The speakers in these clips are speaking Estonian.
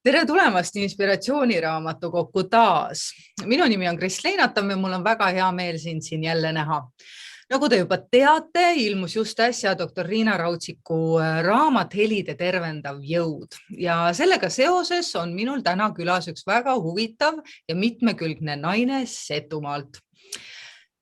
Tere tulemast Inspiratsiooniraamatukokku taas. Minu nimi on Kris Leinatam ja mul on väga hea meel sind siin jälle näha. Nagu te juba teate, ilmus just äsja doktor Riina Rautsiku raamat Helide tervendav jõud ja sellega seoses on minul täna külas üks väga huvitav ja mitmekülgne naine Setumaalt.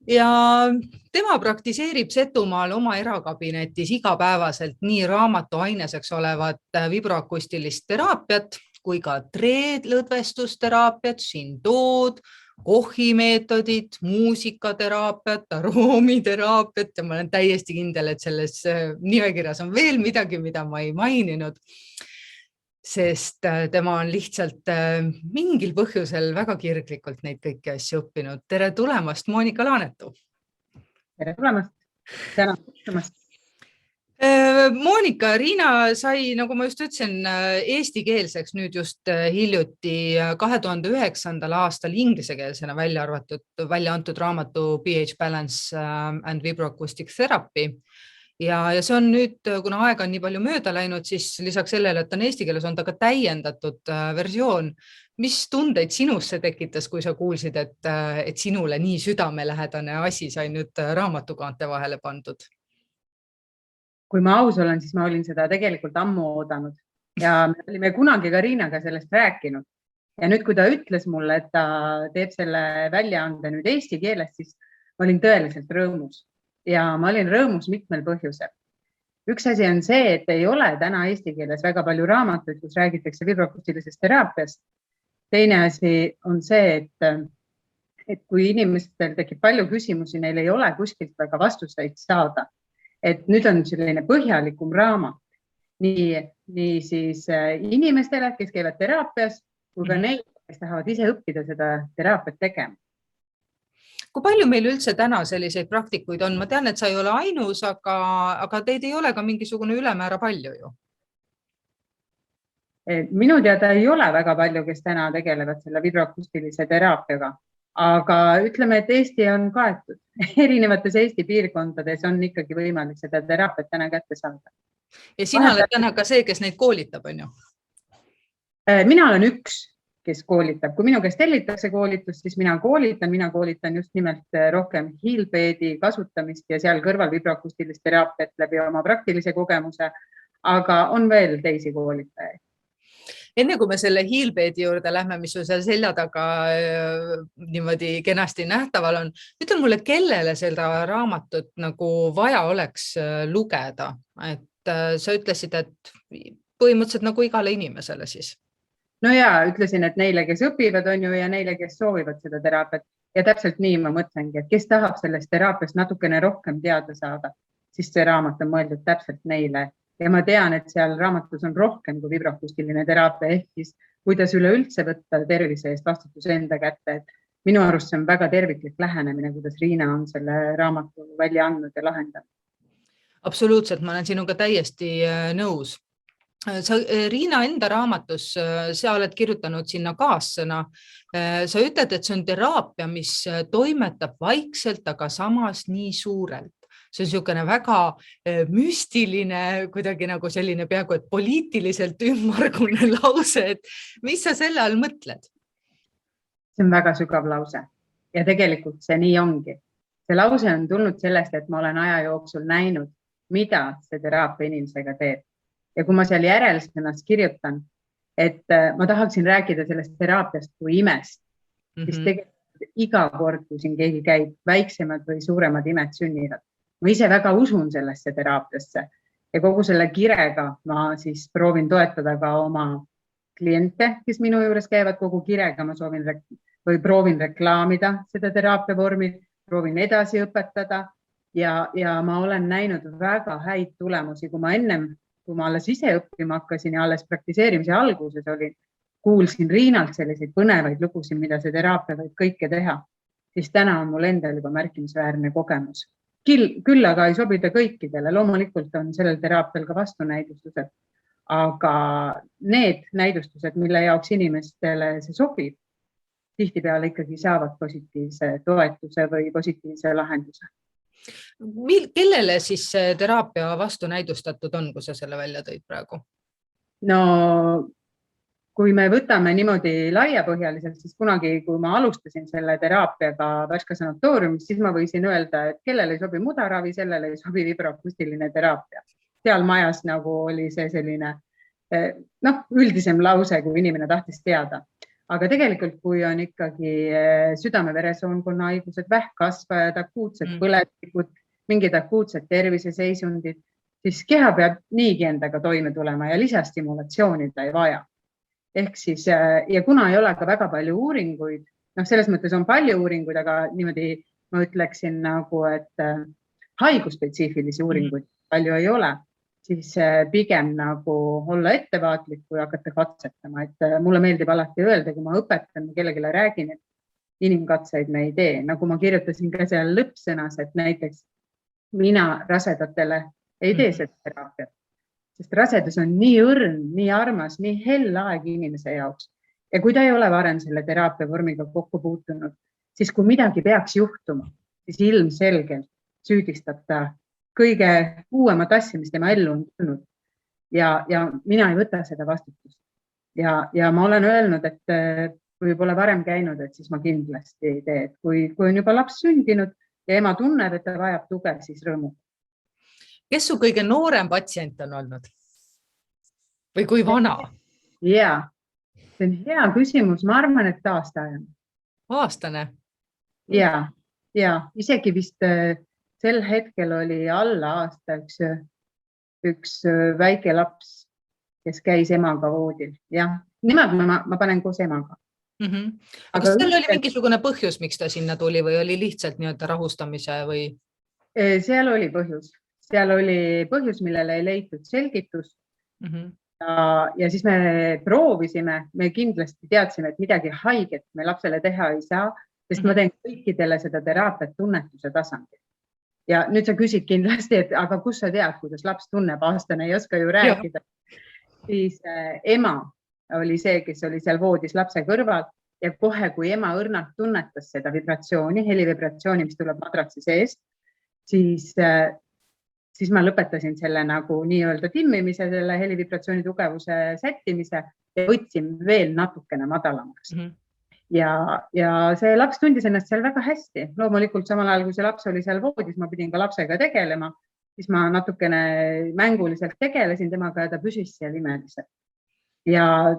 Ja tema praktiseerib Setumaal oma erakabinetis igapäevaselt nii raamatu aineseks olevat vibroakustilist teraapiat kui ka treedlõdvestusteraapiat, sindood, kohimeetodid, muusikateraapiat, aroomiterapiat ja ma olen täiesti kindel, et selles nimekirjas on veel midagi, mida ma ei maininud, sest tema on lihtsalt mingil põhjusel väga kirglikult neid kõiki asju õppinud. Tere tulemast, Moonika Laanetu! Tere tulemast! Tänan kutsumast! Moonika, Riina sai, nagu ma just ütlesin, eestikeelseks nüüd just hiljuti 2009. aastal inglisekeelsena välja antud raamatu pH Balance and Vibroacoustic Therapy. Ja see on nüüd, kuna aega on nii palju mööda läinud, siis lisaks sellele, et on eesti keeles, on ta ka täiendatud versioon. Mis tundeid sinus see tekitas, kui sa kuulsid, et sinule nii südamelähedane asi sai nüüd raamatukaante vahele pandud? Kui ma aus olen, siis ma olin seda tegelikult ammu oodanud ja me olime kunagi ka Riinaga sellest rääkinud. Ja nüüd, kui ta ütles mulle, et ta teeb selle väljaande nüüd eesti keeles, siis ma olin tõeliselt rõõmus. Ja ma olin rõõmus mitmel põhjusel. Üks asi on see, et ei ole täna eesti keeles väga palju raamatuid, kus räägitakse vibroakustilisest teraapiast. Teine asi on see, et kui inimestel tekib palju küsimusi, neil ei ole kuskilt väga vastuseid saada. Et nüüd on selline põhjalikum raamat nii siis inimestele, kes käivad teraapias, kui ka neid, kes tahavad ise õppida seda teraapiat tegema. Kui palju meil üldse täna selliseid praktikuid on? Ma tean, et sa ei ole ainus, aga teid ei ole ka mingisugune ülemäära palju ju. Minu teada ei ole väga palju, kes täna tegelevad selle vibroakustilise teraapiaga. Aga ütleme, et Eesti on kaetud. Erinevates Eesti piirkondades on ikkagi võimalik seda teraapiat täna kätte saada. Ja sina oled täna ka see, kes neid koolitab, on ju? Mina olen üks, kes koolitab. Kui minu käest tellitakse koolitust, siis mina koolitan just nimelt rohkem Healbedi kasutamist ja seal kõrval vibroakustilist teraapiat läbi oma praktilise kogemuse, aga on veel teisi koolitajaid. Enne kui me selle Healbedi juurde lähme, mis on seal selja taga niimoodi kenasti nähtaval on, ütle mulle, kellele seda raamatut nagu vaja oleks lugeda. Et sa ütlesid, et põhimõtteliselt nagu igale inimesele siis. No jaa, ütlesin, et neile, kes õpivad on ju ja neile, kes soovivad seda teraapiat. Ja täpselt nii ma mõtlengi, et kes tahab sellest teraapiast natukene rohkem teada saada, siis see raamat on mõeldud täpselt neile. Ja ma tean, et seal raamatus on rohkem kui vibroakustiline teraapia ehk siis kuidas üleüldse võtta tervise eest vastutuse enda kätte. Et minu arust see on väga terviklik lähenemine, kuidas Riina on selle raamatu välja andnud ja lahendanud. Absoluutselt, ma olen sinuga täiesti nõus. Riina enda raamatus, sa oled kirjutanud sinna kaassõna. Sa ütled, et see on teraapia, mis toimetab vaikselt, aga samas nii suurelt. See on niisugune väga müstiline, kuidagi nagu selline peaaegu, et poliitiliselt ümmargune lause, et mis sa selle all mõtled? See on väga sügav lause ja tegelikult see nii ongi. See lause on tulnud sellest, et ma olen aja jooksul näinud, mida see teraapia inimesega teeb. Ja kui ma seal järelsõnas kirjutan, et ma tahaksin rääkida sellest teraapiast kui imest, siis tegelikult iga kord, kui siin keegi käib, väiksemad või suuremad imed sünnivad. Ma ise väga usun sellesse teraapiasse ja kogu selle kirega ma siis proovin toetada ka oma kliente, kes minu juures käivad kogu kirega. Ma proovin reklaamida seda teraapia vormi, proovin edasi õpetada ja ma olen näinud väga häid tulemusi. Kui ma alles ise õppima hakkasin ja alles praktiseerimise alguses olin, kuulsin Riinalt selliseid põnevaid lugusid, mida see teraapia võib kõike teha, siis täna on mul endal juba märkimisväärne kogemus. Küll aga ei sobida kõikidele. Loomulikult on sellel teraapial ka vastunäidustused, aga need näidustused, mille jaoks inimestele see sobib, tihtipeale ikkagi saavad positiivse toetuse või positiivse lahenduse. Kellele siis teraapia vastunäidustatud on, kui sa selle välja tõid praegu? No kui me võtame niimoodi laiapõhjaliselt, siis kunagi, kui ma alustasin selle teraapiaga Värska sanatooriumis, siis ma võisin öelda, et kellele ei sobi mudaravi, sellele ei sobi vibroakustiline teraapia. Seal majas nagu oli see selline üldisem lause, kui inimene tahtis teada. Aga tegelikult, kui on ikkagi südame-veresoonkonna haigused, vähkkasvajad, akuutsed põletikud, mingid akuutsed terviseseisundid, siis keha peab niigi endaga toime tulema ja lisastimulatsiooni ta ei vaja. Ehk siis, ja kuna ei ole ka väga palju uuringuid, selles mõttes on palju uuringuid, aga niimoodi ma ütleksin nagu, et haigusspetsiifilisi uuringuid palju ei ole, siis pigem nagu olla ettevaatlik või hakata katsetama. Et mulle meeldib alati öelda, kui ma õpetan kellelegi räägin, et inimkatseid me ei tee. Nagu ma kirjutasin ka seal lõppsõnas, et näiteks mina rasedatele ei tee seda teraapiat, sest rasedus on nii õrn, nii armas, nii hell aeg inimese jaoks. Ja kui ta ei ole varem selle teraapia vormiga kokku puutunud, siis kui midagi peaks juhtuma, siis ilmselgelt süüdistab ta kõige uuemat asja, mis tema ellu on tulnud. Ja mina ei võta seda vastutust. Ja ma olen öelnud, et kui pole varem käinud, et siis ma kindlasti ei tee. Et kui on juba laps sündinud ja ema tunneb, et ta vajab tuge, siis rõõmu. Kes su kõige noorem patsient on olnud? Või kui vana? Jaa, see on hea küsimus. Ma arvan, et aastane. Aastane? Ja, isegi vist sel hetkel oli alla aasta üks väike laps, kes käis emaga voodil. Jah, nimelt ma panen koos emaga. Aga kas seal oli mingisugune põhjus, miks ta sinna tuli või oli lihtsalt nii-öelda rahustamise või? Seal oli põhjus. Seal oli põhjus, millele ei leitud selgitus. Ja siis me proovisime, me kindlasti teadsime, et midagi haiget me lapsele teha ei saa, sest ma teen kõikidele seda teraapiat tunnetuse tasandil. Ja nüüd sa küsid kindlasti, et aga kus sa tead, kuidas laps tunneb, aastane ei oska ju rääkida. Siis ema oli see, kes oli seal voodis lapse kõrval ja kohe, kui ema õrnalt tunnetas seda vibratsiooni, helivibratsiooni, mis tuleb madratsi seest, siis ma lõpetasin selle nagu nii-öelda timmimise, selle helivibratsiooni tugevuse sättimise ja võtsin veel natukene madalamaks. Ja see laps tundis ennast seal väga hästi. Loomulikult samal ajal, kui see laps oli seal voodis, ma pidin ka lapsega tegelema, siis ma natukene mänguliselt tegelesin temaga ja ta püsis seal imeliselt. Ja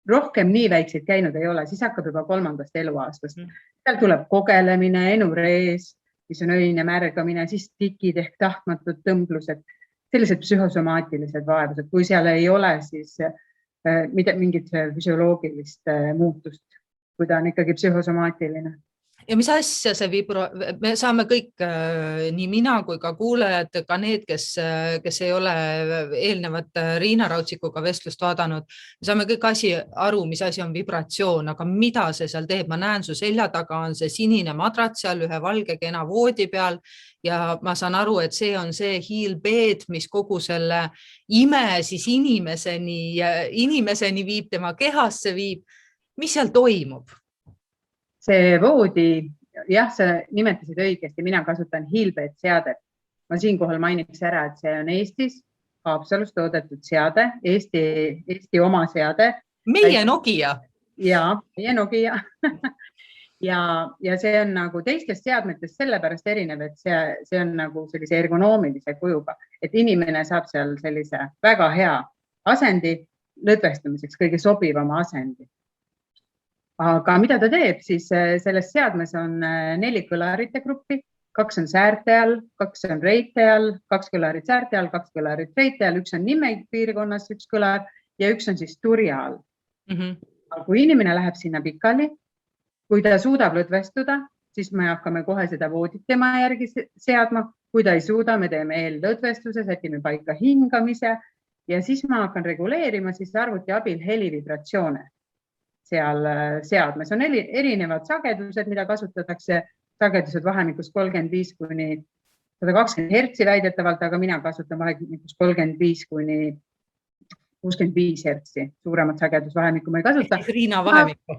rohkem nii väikseid käinud ei ole, siis hakkab juba 3. eluaastast. Seal tuleb kogelemine, enurees, mis on öine märgamine, siis tikid ehk tahtmatud tõmblused, sellised psühhosomaatilised vaevused. Kui seal ei ole, siis mingit füsioloogilist muutust, kui ta on ikkagi psühhosomaatiline. Ja mis asja see me saame kõik, nii mina kui ka kuulajad, ka need, kes ei ole eelnevat Riina Rautsikuga vestlust vaadanud, me saame kõik aru, mis asi on vibratsioon, aga mida see seal teeb? Ma näen su selja taga on see sinine madrats seal ühe valge kena voodi peal ja ma saan aru, et see on see hiilbeed, mis kogu selle ime siis inimeseni viib, tema kehasse viib. Mis seal toimub? See voodi, jah, sa nimetasid õigesti, mina kasutan hiilbeed seadet. Ma siinkohal mainiks ära, et see on Eestis Haapsalus toodetud seade, Eesti oma seade. Meie Nokia. Jaa, meie Nokia. Ja see on nagu teistest seadmetest sellepärast erinev, et see on nagu sellise ergonoomilise kujuga, et inimene saab seal sellise väga hea asendi lõdvestamiseks, kõige sobivama asendi. Aga mida ta teeb, siis selles seadmes on 4 kõlarite gruppi, 2 on säärte all, 2 on reite all, 2 kõlarit säärte all, 2 kõlarit reite all, 1 on Nimme piirkonnas 1 kõlar ja 1 on siis turja all. Kui inimene läheb sinna pikali, kui ta suudab lõdvestuda, siis me hakkame kohe seda voodit tema järgi seadma. Kui ta ei suuda, me teeme eellõdvestuse, sätime paika hingamise ja siis ma hakkan reguleerima siis arvuti abil helivibratsioone. Seal seadmes on erinevad sagedused, mida kasutatakse, sagedused vahemikus 35 kuni 120 hertsi väidetavalt, aga mina kasutan vahemikus 35 kuni 65 hertsi, suuremat sagedusvahemikku ma ei kasuta. Riina vahemikku.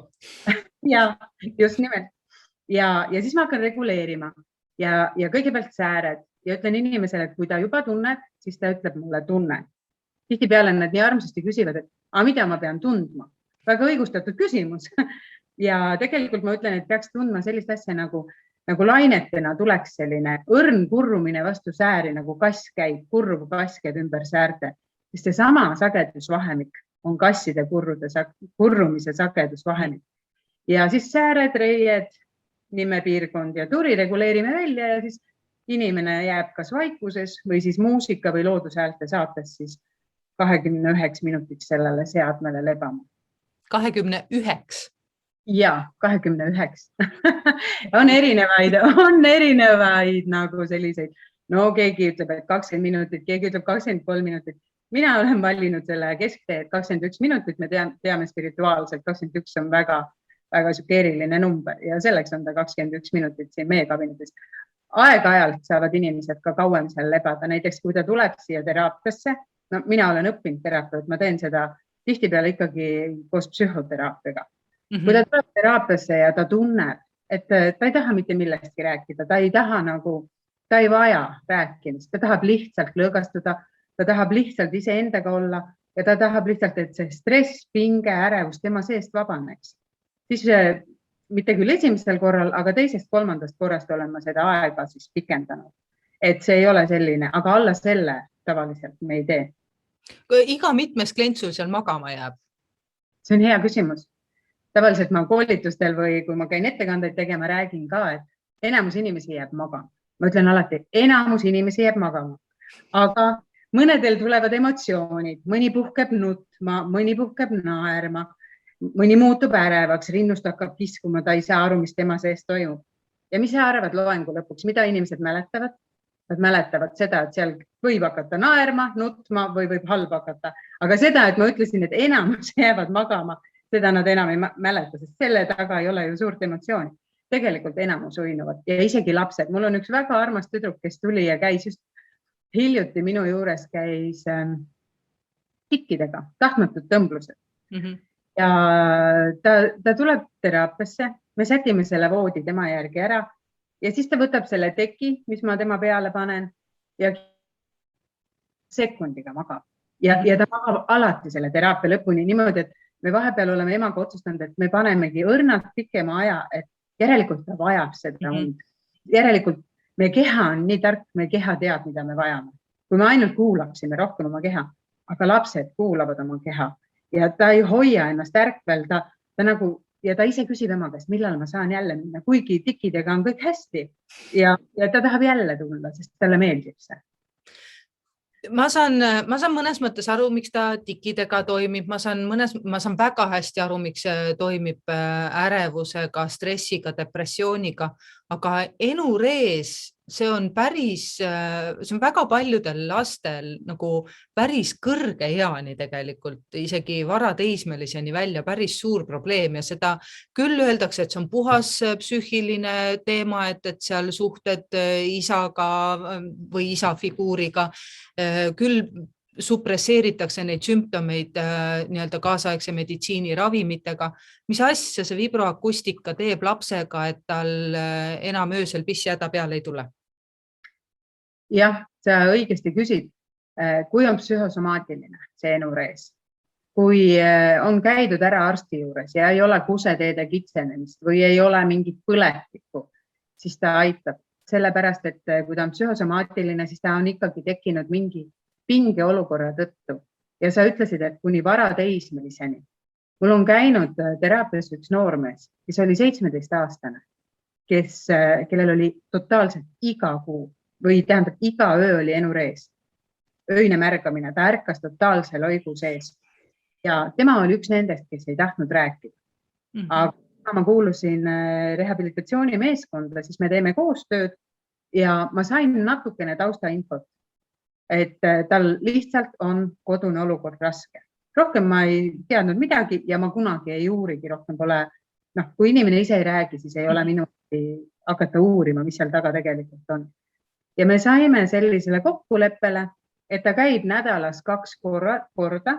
Ja, just nimelt. Ja siis ma hakkan reguleerima ja kõigepealt sääred ja ütlen inimesele, et kui ta juba tunneb, siis ta ütleb mulle tunne. tihtipeale nad nii armsasti küsivad, et mida ma pean tundma. Väga õigustatud küsimus. Ja tegelikult ma ütlen, et peaks tundma sellist asja nagu lainetena tuleks selline õrn kurrumine vastu sääri, nagu kass käib, kurruv kass käib ümber säärte. Sest see sama sagedusvahemik on kasside kurrumise sagedusvahemik. Ja siis sääred, reied, nimepiirkond ja turi reguleerime välja ja siis inimene jääb kas vaikuses või siis muusika või loodushäälte saates siis 29 minutiks sellele seadmele lebama. 29? Ja, 29. on erinevaid nagu selliseid. No keegi ütleb, et 20 minutit, keegi ütleb 23 minutit. Mina olen valinud selle kesktee, et 21 minutit, me teame spirituaalselt, 21 on väga eriline number ja selleks on ta 21 minutit siin meie kabinetis. Aeg-ajalt saavad inimesed ka kauem seal lebada, näiteks kui ta tuleb siia teraapiasse, no mina olen õppinud terapeut, ma teen seda tihtipeale ikkagi koos psühhoteraapiaga. Kui ta tuleb teraapiasse ja ta tunneb, et ta ei taha mitte millestki rääkida, ta ei vaja rääkimist, ta tahab lihtsalt lõõgastuda, ta tahab lihtsalt iseendaga olla ja ta tahab lihtsalt, et see stress, pinge, ärevus tema seest vabaneks. Siis mitte küll esimesel korral, aga teisest, kolmandast korrast olen ma seda aega siis pikendanud. Et see ei ole selline, aga alla selle tavaliselt me ei tee. Iga mitmes klient sul seal magama jääb? See on hea küsimus. Tavaliselt ma koolitustel või kui ma käin ettekandeid tegema, räägin ka, et enamus inimesi jääb magama. Ma ütlen alati, enamus inimesi jääb magama, aga mõnedel tulevad emotsioonid, mõni puhkeb nutma, mõni puhkeb naerma, mõni muutub ärevaks, rinnust hakkab kiskuma, ta ei saa aru, mis tema sees toimub. Ja mis sa arvad loengu lõpuks, mida inimesed mäletavad? Nad mäletavad seda, et seal võib hakata naerma, nutma või võib halb hakata. Aga seda, et ma ütlesin, et enamus jäävad magama, seda nad enam ei mäleta, sest selle taga ei ole ju suurt emotsiooni. Tegelikult enamus uinuvad ja isegi lapsed. Mul on üks väga armas tüdruk, kes tuli ja käis just hiljuti minu juures käis tikkidega, tahtmatud tõmblused. Ja ta tuleb teraapiasse, me sätime selle voodi tema järgi ära ja siis ta võtab selle teki, mis ma tema peale panen ja sekundiga magab. Ja ta magab alati selle teraapia lõpuni niimoodi, et me vahepeal oleme emaga otsustanud, et me panemegi õrnalt pikema aja, et järelikult ta vajab seda und. Järelikult meie keha on nii tark, meie keha teab, mida me vajame. Kui me ainult kuulaksime rohkem oma keha, aga lapsed kuulavad oma keha ja ta ei hoia ennast ärkvel, ja ta ise küsib ema käest, millal ma saan jälle minna, kuigi tikidega on kõik hästi ja ta tahab jälle tulla, sest talle meeldib see. Ma saan mõnes mõttes aru, miks ta tikidega toimib. Ma saan väga hästi aru, miks see toimib ärevusega, stressiga, depressiooniga, aga enurees see on väga paljudel lastel nagu päris kõrge eani tegelikult, isegi varateismeliseni välja päris suur probleem ja seda küll öeldakse, et see on puhas psüühiline teema, et seal suhted isaga või isa figuuriga küll supresseeritakse neid sümptomeid nii-öelda kaasaegse meditsiini ravimitega. Mis asja see vibroakustika teeb lapsega, et tal enam öösel pissjäda peale ei tule? Jah, sa õigesti küsid, kui on psühhosomaatiline see enurees, kui on käidud ära arsti juures ja ei ole kuseteede kitsenemist või ei ole mingit põletikku, siis ta aitab. Sellepärast, et kui ta on psühhosomaatiline, siis ta on ikkagi tekkinud mingi pingeolukorra tõttu. Ja sa ütlesid, et kuni varateismeliseni. Mul on käinud teraapias üks noormees, kes oli 17-aastane, kellel oli totaalselt iga kuu või tähendab iga öö oli enurees. Öine märgamine, ta ärkas totaalse loigu sees. Ja tema oli üks nendest, kes ei tahtnud rääkida. Aga ma kuulusin rehabilitatsiooni meeskonda, siis me teeme koostööd ja ma sain natukene taustainfot, et tal lihtsalt on kodune olukord raske. Rohkem ma ei teadnud midagi ja ma kunagi ei uurigi, rohkem pole, kui inimene ise ei räägi, siis ei ole minuti hakata uurima, mis seal taga tegelikult on. Ja me saime sellisele kokkuleppele, et ta käib nädalas 2 korda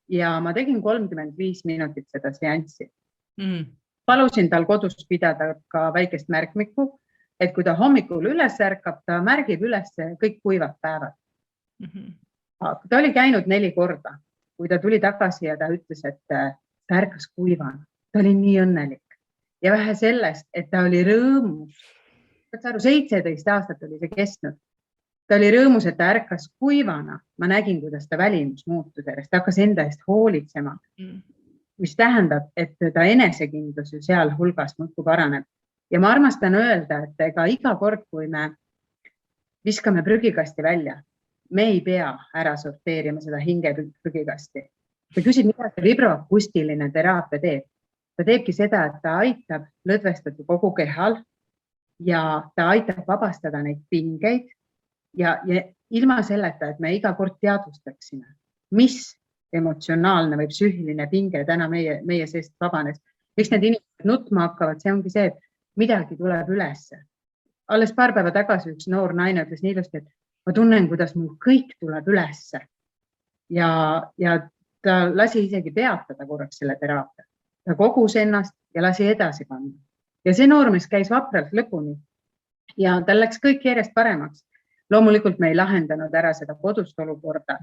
ja ma tegin 35 minutit seda seanssi. Palusin tal kodus pidada ka väikest märkmikku, et kui ta hommikul üles ärkab, ta märgib üles kõik kuivad päevad. ta oli käinud 4 korda, kui ta tuli tagasi ja ta ütles, et ta ärkas kuivana. Ta oli nii õnnelik ja vähe sellest, et ta oli rõõmus. 17 aastat oli see kestnud. Ta oli rõõmus, et ta ärkas kuivana. Ma nägin, kuidas ta välimus muutus järjest. Ta hakkas enda eest hoolitsema, mis tähendab, et ta enesekindlus ju seal hulgas muudkui paraneb. Ja ma armastan öelda, et ega iga kord, kui me viskame prügikasti välja, me ei pea ära sorteerima seda hinge prügikasti. Ta küsid, mida see vibroakustiline teraapia teeb. Ta teebki seda, et ta aitab lõdvestada kogu kehal ja ta aitab vabastada neid pingeid ja ilma selleta, et me iga kord teadvustaksime, mis emotsionaalne või psüühiline pinge täna meie seest vabanes. Miks need inimesed nutma hakkavad, see ongi see, et midagi tuleb ülesse. Alles paar päeva tagasi üks noor naine ütles nii ilusti, et ma tunnen, kuidas mul kõik tuleb ülesse. Ja ta lasi isegi peatada korraks selle teraapia. Ta kogus ennast ja lasi edasi panna. Ja see noormees käis vapralt lõpuni ja tal läks kõik järjest paremaks. Loomulikult me ei lahendanud ära seda kodust olukorda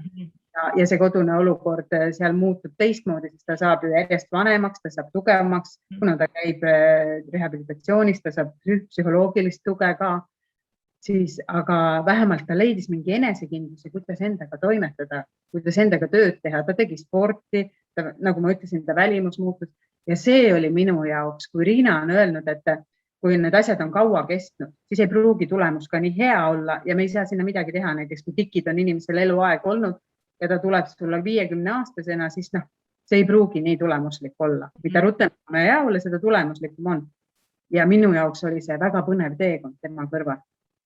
ja see kodune olukord seal muutub teistmoodi, sest ta saab ju järjest vanemaks, ta saab tugevamaks, kuna ta käib rehabilitatsioonis, ta saab psühholoogilist tuge ka, siis aga vähemalt ta leidis mingi enesekindluse, kuidas endaga toimetada, kuidas endaga tööd teha, ta tegi sporti, nagu ma ütlesin, ta välimus muutus ja see oli minu jaoks, kui Riina on öelnud, et kui need asjad on kaua kestnud, siis ei pruugi tulemus ka nii hea olla ja me ei saa sinna midagi teha. Näiteks kui tikid on inimesel eluaeg olnud ja ta tuleb sulle 50-aastasena, siis see ei pruugi nii tulemuslik olla. Mida rutem me jaole, seda tulemuslikum on. Ja minu jaoks oli see väga põnev teekond tema kõrval.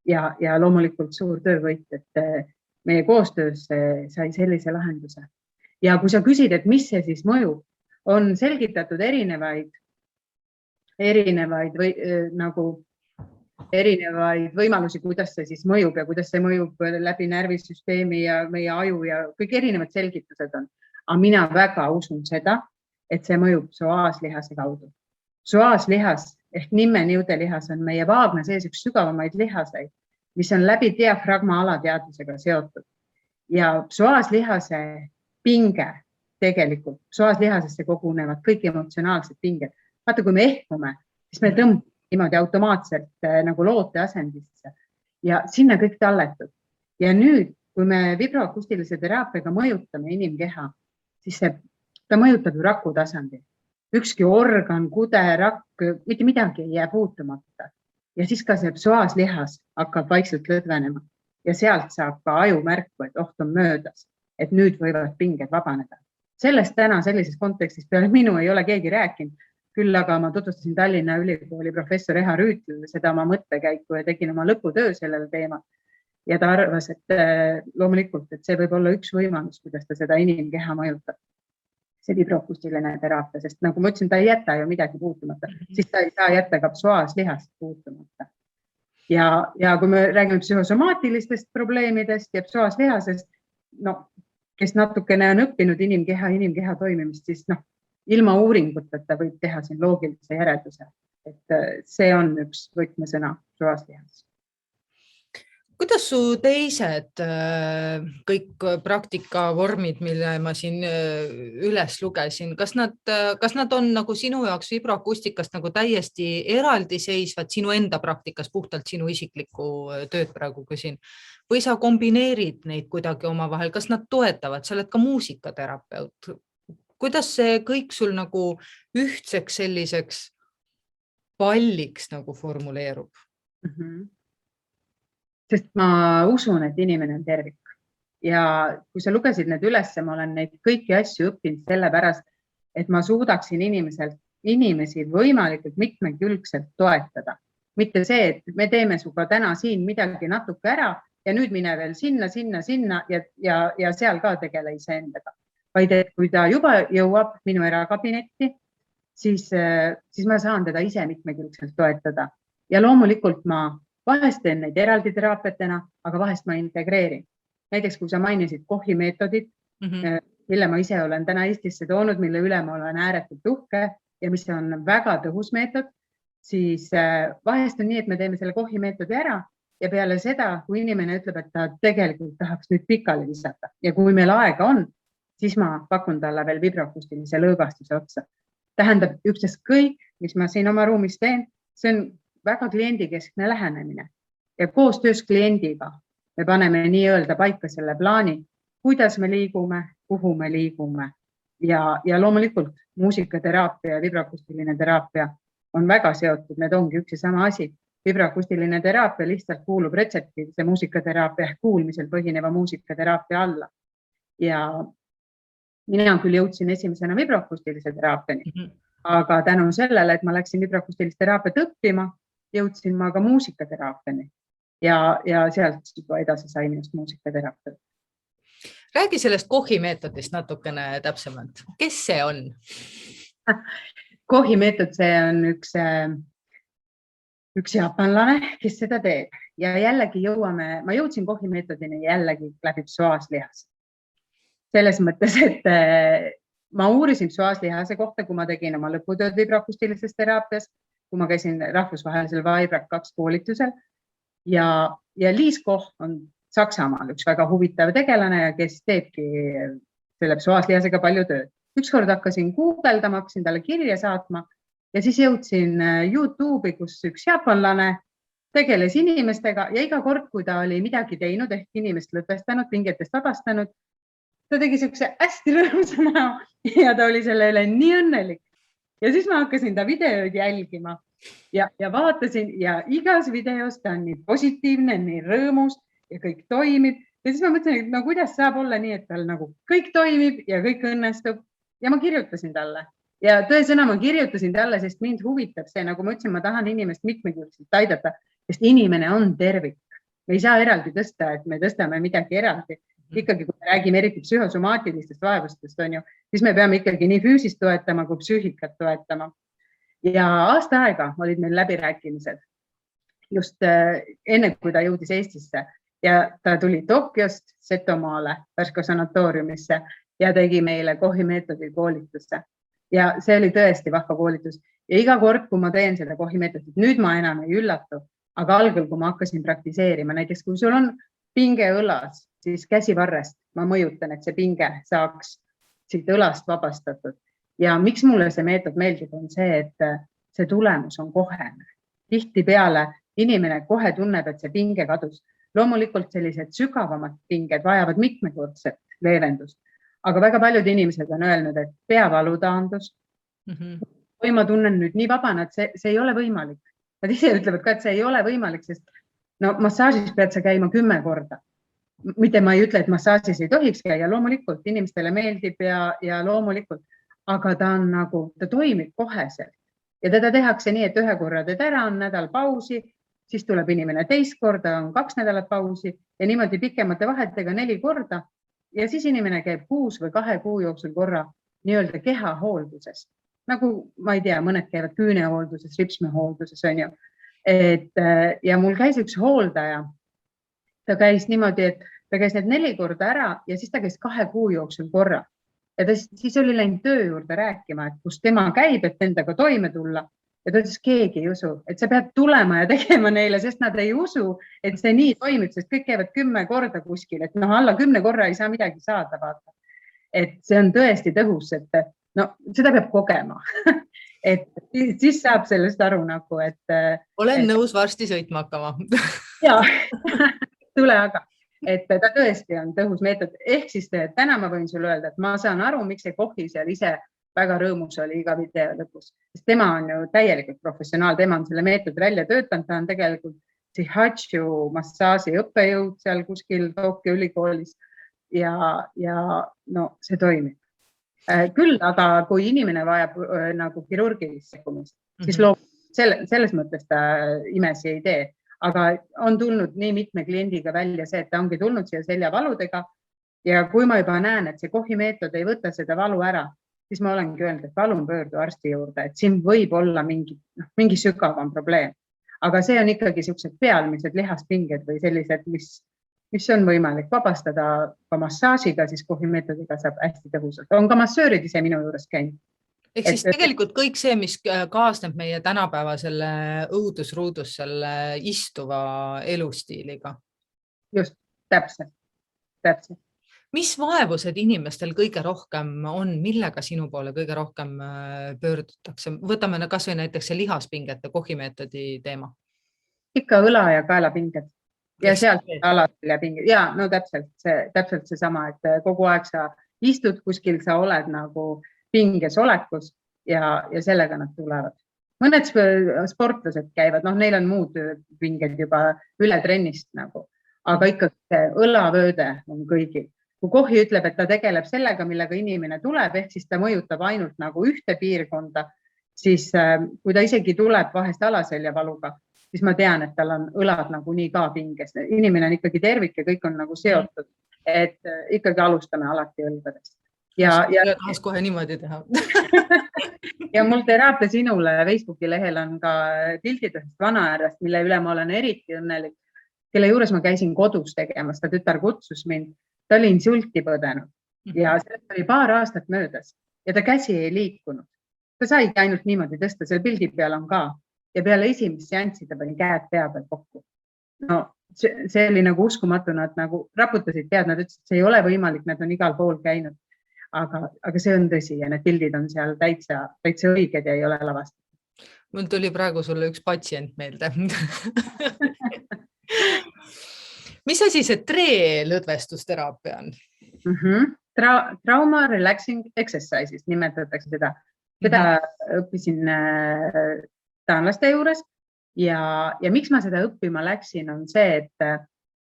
Ja loomulikult suur töövõit, et meie koostöös sai sellise lahenduse. Ja kui sa küsid, et mis see siis mõjub, on selgitatud erinevaid võimalusi, kuidas see siis mõjub ja kuidas see mõjub läbi närvisüsteemi ja meie aju ja kõik erinevad selgitused on. Aga mina väga usun seda, et see mõjub psoaaslihase kaudu. Psoaaslihas ehk nimmeniudelihas on meie vaagna sees üks sügavamaid lihaseid, mis on läbi diafragma alateadvusega seotud. Ja psoaaslihase pinge tegelikult, psoaaslihasesse kogunevad kõik emotsionaalsed pinged. Vaata, kui me ehkume, siis me tõmbame niimoodi automaatselt nagu loote asendisse ja sinna kõik talletub. Ja nüüd, kui me vibroakustilise teraapiaga mõjutame inimkeha, siis ta mõjutab ju raku tasandil. Ükski organ, kude, rakk, mitte midagi ei jää puutumata. Ja siis ka see psoaaslihas hakkab vaikselt lõdvenema ja sealt saab ka aju märku, et oht on möödas, et nüüd võivad pinged vabaneda. Sellest täna sellises kontekstis peale minu ei ole keegi rääkinud. Küll aga ma tutvustasin Tallinna Ülikooli professor Eha Rüütlile seda oma mõttekäiku ja tegin oma lõputöö sellel teemal. Ja ta arvas, et loomulikult, et see võib olla üks võimalus, kuidas ta seda inimkeha mõjutab. See vibroakustiline teraapia, sest nagu ma ütlesin, ta ei jäta ju midagi puutumata, siis ta ei saa jätta ka psoaaslihast puutumata. Ja kui me räägime psühhosomaatilistest probleemidest ja psoaaslihasest, kes natukene on õppinud inimkeha toimimist, siis ilma uuringuteta võib teha siin loogilise järelduse, et see on üks võtmesõna psoaaslihas. Kuidas su teised kõik praktikavormid, mille ma siin üles lugesin, kas nad on nagu sinu jaoks vibroakustikast nagu täiesti eraldiseisvad sinu enda praktikas, puhtalt sinu isiklikku tööd praegu küsin, või sa kombineerid neid kuidagi omavahel, kas nad toetavad, sa oled ka muusikaterapeut? Kuidas see kõik sul nagu ühtseks selliseks palliks nagu formuleerub? Sest ma usun, et inimene on tervik. Ja kui sa lugesid need üles, ma olen neid kõiki asju õppinud sellepärast, et ma suudaksin inimesi võimalikult mitmekülgselt toetada. Mitte see, et me teeme suga täna siin midagi natuke ära ja nüüd mine veel sinna ja seal ka tegele iseendaga. Vaid et kui ta juba jõuab minu erakabinetti, siis ma saan teda ise mitmekülgselt toetada. Ja loomulikult ma vahest teen neid eraldi teraapiatena, aga vahest ma integreerin. Näiteks, kui sa mainisid Kochi meetodit, mille ma ise olen täna Eestisse toonud, mille üle ma olen ääretult uhke ja mis on väga tõhus meetod, siis vahest on nii, et me teeme selle Kochi meetodi ära ja peale seda, kui inimene ütleb, et ta tegelikult tahaks nüüd pikali visata ja kui meil aega on, siis ma pakun talle veel vibroakustilise lõõgastuse otsa. Tähendab ükskõik, mis ma siin oma ruumis teen, see on väga kliendikeskne lähenemine ja koostöös kliendiga me paneme nii-öelda paika selle plaani, kuidas me liigume, kuhu me liigume ja loomulikult muusikateraapia ja vibroakustiline teraapia on väga seotud, need ongi üks ja sama asi. Vibroakustiline teraapia lihtsalt kuulub retseptiivse muusikateraapia ehk kuulmisel põhineva muusikateraapia alla. Ja mina küll jõudsin esimesena vibroakustilise teraapiani, aga tänu sellele, et ma läksin vibroakustilist teraapiat õppima, jõudsin ma ka muusikateraapiani ja sealt juba edasi sain just muusikateraapia. Räägi sellest Kochi meetodist natukene täpsemalt. Kes see on? Kochi meetod, see on üks jaapanlane, kes seda teeb ja jällegi ma jõudsin Kochi meetodini jällegi läbi psoaaslihas. Selles mõttes, et ma uurisin psoaaslihase kohta, kui ma tegin oma lõputööd vibroakustilises teraapias, kui ma käisin rahvusvahelisel Vibrak 2 koolitusel ja Liis Koch on Saksamaal üks väga huvitav tegelane, kes teebki selle psoaaslihasega palju tööd. Ükskord hakkasin guugeldama, hakkasin talle kirja saatma ja siis jõudsin YouTube'i, kus üks jaapanlane tegeles inimestega ja iga kord, kui ta oli midagi teinud ehk inimest lõpestanud, pingetest vabastanud, ta tegi sellise hästi rõõmusa näo ja ta oli selle üle nii õnnelik. Ja siis ma hakkasin ta videoid jälgima ja vaatasin ja igas videos ta on nii positiivne, nii rõõmus ja kõik toimib. Ja siis ma mõtlesin, et no kuidas saab olla nii, et tal nagu kõik toimib ja kõik õnnestub. Ja ma kirjutasin talle. Ja tõesõna ma kirjutasin talle, sest mind huvitab see, nagu ma ütlesin, ma tahan inimest mitmekülgselt aidata, sest inimene on tervik. Me ei saa eraldi tõsta, et me tõstame midagi eraldi. Ikkagi, kui me räägime eriti psühhosomaatilistest vaevustest, on ju, siis me peame ikkagi nii füüsist toetama kui psüühikat toetama. Ja aasta aega olid meil läbirääkimised just enne, kui ta jõudis Eestisse ja ta tuli Tokyost Setomaale Värska sanatooriumisse ja tegi meile Kochi meetodi koolitusse. Ja see oli tõesti vahva koolitus. Ja iga kord, kui ma teen seda Kochi meetodit, nüüd ma enam ei üllatu, aga algul, kui ma hakkasin praktiseerima, näiteks kui sul on pinge õlas, siis käsivarrest ma mõjutan, et see pinge saaks siit õlast vabastatud. Ja miks mulle see meetod meeldib, on see, et see tulemus on kohene. Tihtipeale inimene kohe tunneb, et see pinge kadus. Loomulikult sellised sügavamad pinged vajavad mitmekordset leevendust, aga väga paljud inimesed on öelnud, et peavalu taandus. Või ma tunnen nüüd nii vabana, et see ei ole võimalik. Nad ise ütlevad ka, et see ei ole võimalik, sest no massaažis pead sa käima 10 korda. Mitte ma ei ütle, et massaažis ei tohiks käia, loomulikult inimestele meeldib ja loomulikult, aga ta toimib koheselt ja teda tehakse nii, et 1 korra teed ära, on nädal pausi, siis tuleb inimene teist korda, on 2 nädalat pausi ja niimoodi pikemate vahetega 4 korda ja siis inimene käib 6 või 2 kuu jooksul korra nii-öelda kehahoolduses. Nagu ma ei tea, mõned käivad küünehoolduses, ripsmehoolduses on ju. Ja mul käis üks hooldaja, ta käis niimoodi, et ta käis need 4 korda ära ja siis ta käis 2 kuu jooksul korra. Ja siis oli läinud töö juurde rääkima, et kus tema käib, et endaga toime tulla. Ja ta ütles, keegi ei usu, et sa pead tulema ja tegema neile, sest nad ei usu, et see nii toimib, sest kõik käivad 10 korda kuskil, et alla 10 korra ei saa midagi saada, vaata. Et see on tõesti tõhus, et no seda peab kogema. Et siis saab sellest aru nagu, et... Olen nõus varsti sõitma hakkama. Jaa, tule aga. Et ta tõesti on tõhus meetod. Ehk siis täna ma võin sulle öelda, et ma saan aru, miks see Kochi seal ise väga rõõmus oli iga video lõpus. Sest tema on ju täielikult professionaal, tema on selle meetodi välja töötanud, ta on tegelikult Shihatsu massaaži õppejõud seal kuskil Tokyo ülikoolis ja no see toimib. Küll, aga kui inimene vajab nagu kirurgilist sekkumist, siis selles mõttes ta imesi ei tee. Aga on tulnud nii mitme kliendiga välja see, et ta ongi tulnud siia seljavaludega ja kui ma juba näen, et see Kochi meetod ei võta seda valu ära, siis ma olengi öelnud, et palun pöördu arsti juurde, et siin võib olla mingi sügavam probleem. Aga see on ikkagi sellised pealmised lihaspinged või sellised, mis on võimalik vabastada ka massaažiga, siis Kochi meetodiga saab hästi tõhusalt. On ka massöörid ise minu juures käinud. Ehk siis tegelikult kõik see, mis kaasneb meie tänapäeva selle õudusruudus selle istuva elustiiliga. Just, täpselt. Mis vaevused inimestel kõige rohkem on, millega sinu poole kõige rohkem pöördutakse? Võtame kas või näiteks see lihaspingete kohimeetodi teema. Ikka õla ja kaelapinged ja sealt alaseljapinged. Ja no täpselt seesama, et kogu aeg sa istud kuskil, sa oled nagu pinges olekus ja sellega nad tulevad. Mõned sportlased käivad, neil on muud pinged juba üle trennist nagu, aga ikkagi see õlavööde on kõigil. Kui kohi ütleb, et ta tegeleb sellega, millega inimene tuleb, ehk siis ta mõjutab ainult nagu ühte piirkonda, siis kui ta isegi tuleb vahest alaseljavaluga, siis ma tean, et tal on õlad nagu nii ka pinges. Inimene on ikkagi tervik ja kõik on nagu seotud, et ikkagi alustame alati õlgadest. Ja tahaks kohe niimoodi teha. Ja mul teraapia sinule Facebooki lehel on ka pildid ühest vanaärast, mille üle ma olen eriti õnnelik, kelle juures ma käisin kodus tegemas, ta tütar kutsus mind. Ta oli insulti põdenud ja sellest oli paar aastat möödas ja ta käsi ei liikunud. Ta saigi ainult niimoodi tõsta, seal pildi peal on ka ja peale esimest seanssi ta pani käed pea peal kokku. No see oli nagu uskumatu, nad nagu raputasid pead, nad ütlesid, et see ei ole võimalik, nad on igal pool käinud. Aga see on tõsi ja need pildid on seal täitsa õiged ja ei ole lavastatud. Mul tuli praegu sulle üks patsient meelde. Mis asi see treelõdvestusteraapia on? Trauma relaxing exercises nimetatakse seda. Seda õppisin taanlaste juures ja miks ma seda õppima läksin on see, et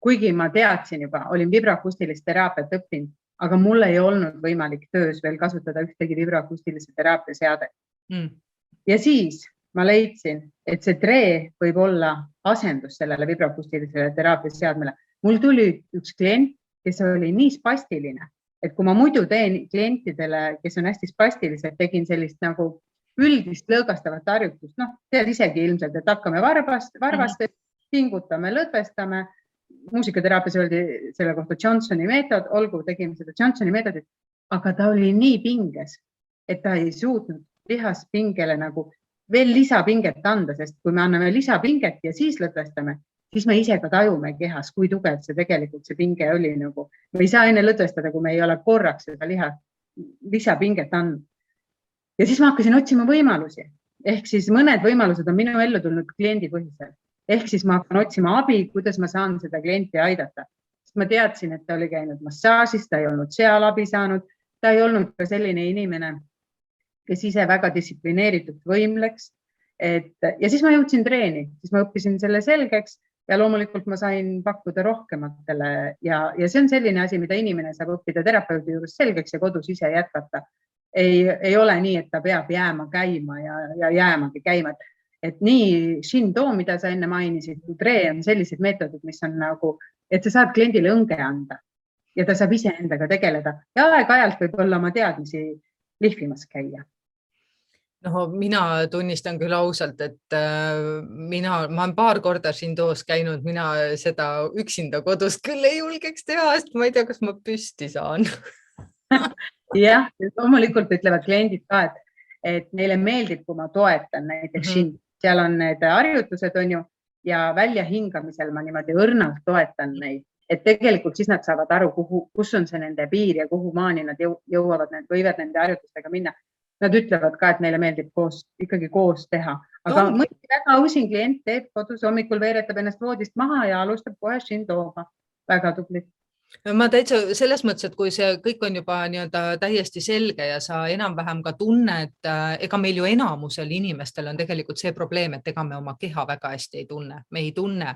kuigi ma teadsin juba, olin vibroakustilist teraapiat õppinud, aga mul ei olnud võimalik töös veel kasutada ühtegi vibroakustilise teraapia seadet. Ja siis ma leidsin, et see tree võib olla asendus sellele vibroakustilisele teraapia seadmele. Mul tuli üks klient, kes oli nii spastiline, et kui ma muidu teen klientidele, kes on hästi spastilised, tegin sellist nagu üldist lõõgastavat harjutust, tead isegi ilmselt, et hakkame varvast, pingutame, lõdvestame. Muusikateraapia oli selle kohta Johnsoni meetod, olgu tegime seda Johnsoni meetodit, aga ta oli nii pinges, et ta ei suutnud lihaspingele nagu veel lisapinget anda, sest kui me anname lisapinget ja siis lõdvestame, siis me ise ka tajume kehas, kui tugev see tegelikult see pinge oli. Nagu. Me ei saa enne lõdvestada, kui me ei ole korraks seda lisapinget andnud. Ja siis ma hakkasin otsima võimalusi. Ehk siis mõned võimalused on minu ellu tulnud kliendipõhiselt. Ehk siis ma hakkan otsima abi, kuidas ma saan seda klienti aidata. Sest ma teadsin, et ta oli käinud massaažis, ta ei olnud seal abi saanud, ta ei olnud ka selline inimene, kes ise väga distsiplineeritud võimleks. Ja siis ma jõudsin treeni, siis ma õppisin selle selgeks ja loomulikult ma sain pakkuda rohkematele ja see on selline asi, mida inimene saab õppida terapeudi juures selgeks ja kodus ise jätkata. Ei ole nii, et ta peab jääma käima ja jäämagi käima. Et nii Shindo, mida sa enne mainisid, kui tree on sellised meetodid, mis on nagu, et sa saad kliendile õnge anda ja ta saab ise endaga tegeleda ja aeg-ajalt võib olla oma teadmisi lihvimas käia. No, mina tunnistan küll ausalt, et ma olen paar korda Shindos käinud, mina seda üksinda kodus küll ei julgeks teha, sest ma ei tea, kas ma püsti saan. Jah, loomulikult ütlevad kliendid ka, et neile meeldib, kui ma toetan näiteks Shindo. Seal on need harjutused on ju ja väljahingamisel ma niimoodi õrnalt toetan neid, et tegelikult siis nad saavad aru, kus on see nende piir ja kuhu maani nad jõuavad, võivad nende harjutustega minna. Nad ütlevad ka, et neile meeldib ikkagi koos teha. Aga mõni väga usin klient teeb kodus hommikul veeretab ennast voodist maha ja alustab kohe Shindoga. Väga tubli. Ma täitsa selles mõttes, et kui see kõik on juba täiesti selge ja sa enam-vähem ka tunne, et ega meil ju enamusel inimestel on tegelikult see probleem, et ega me oma keha väga hästi ei tunne. Me ei tunne,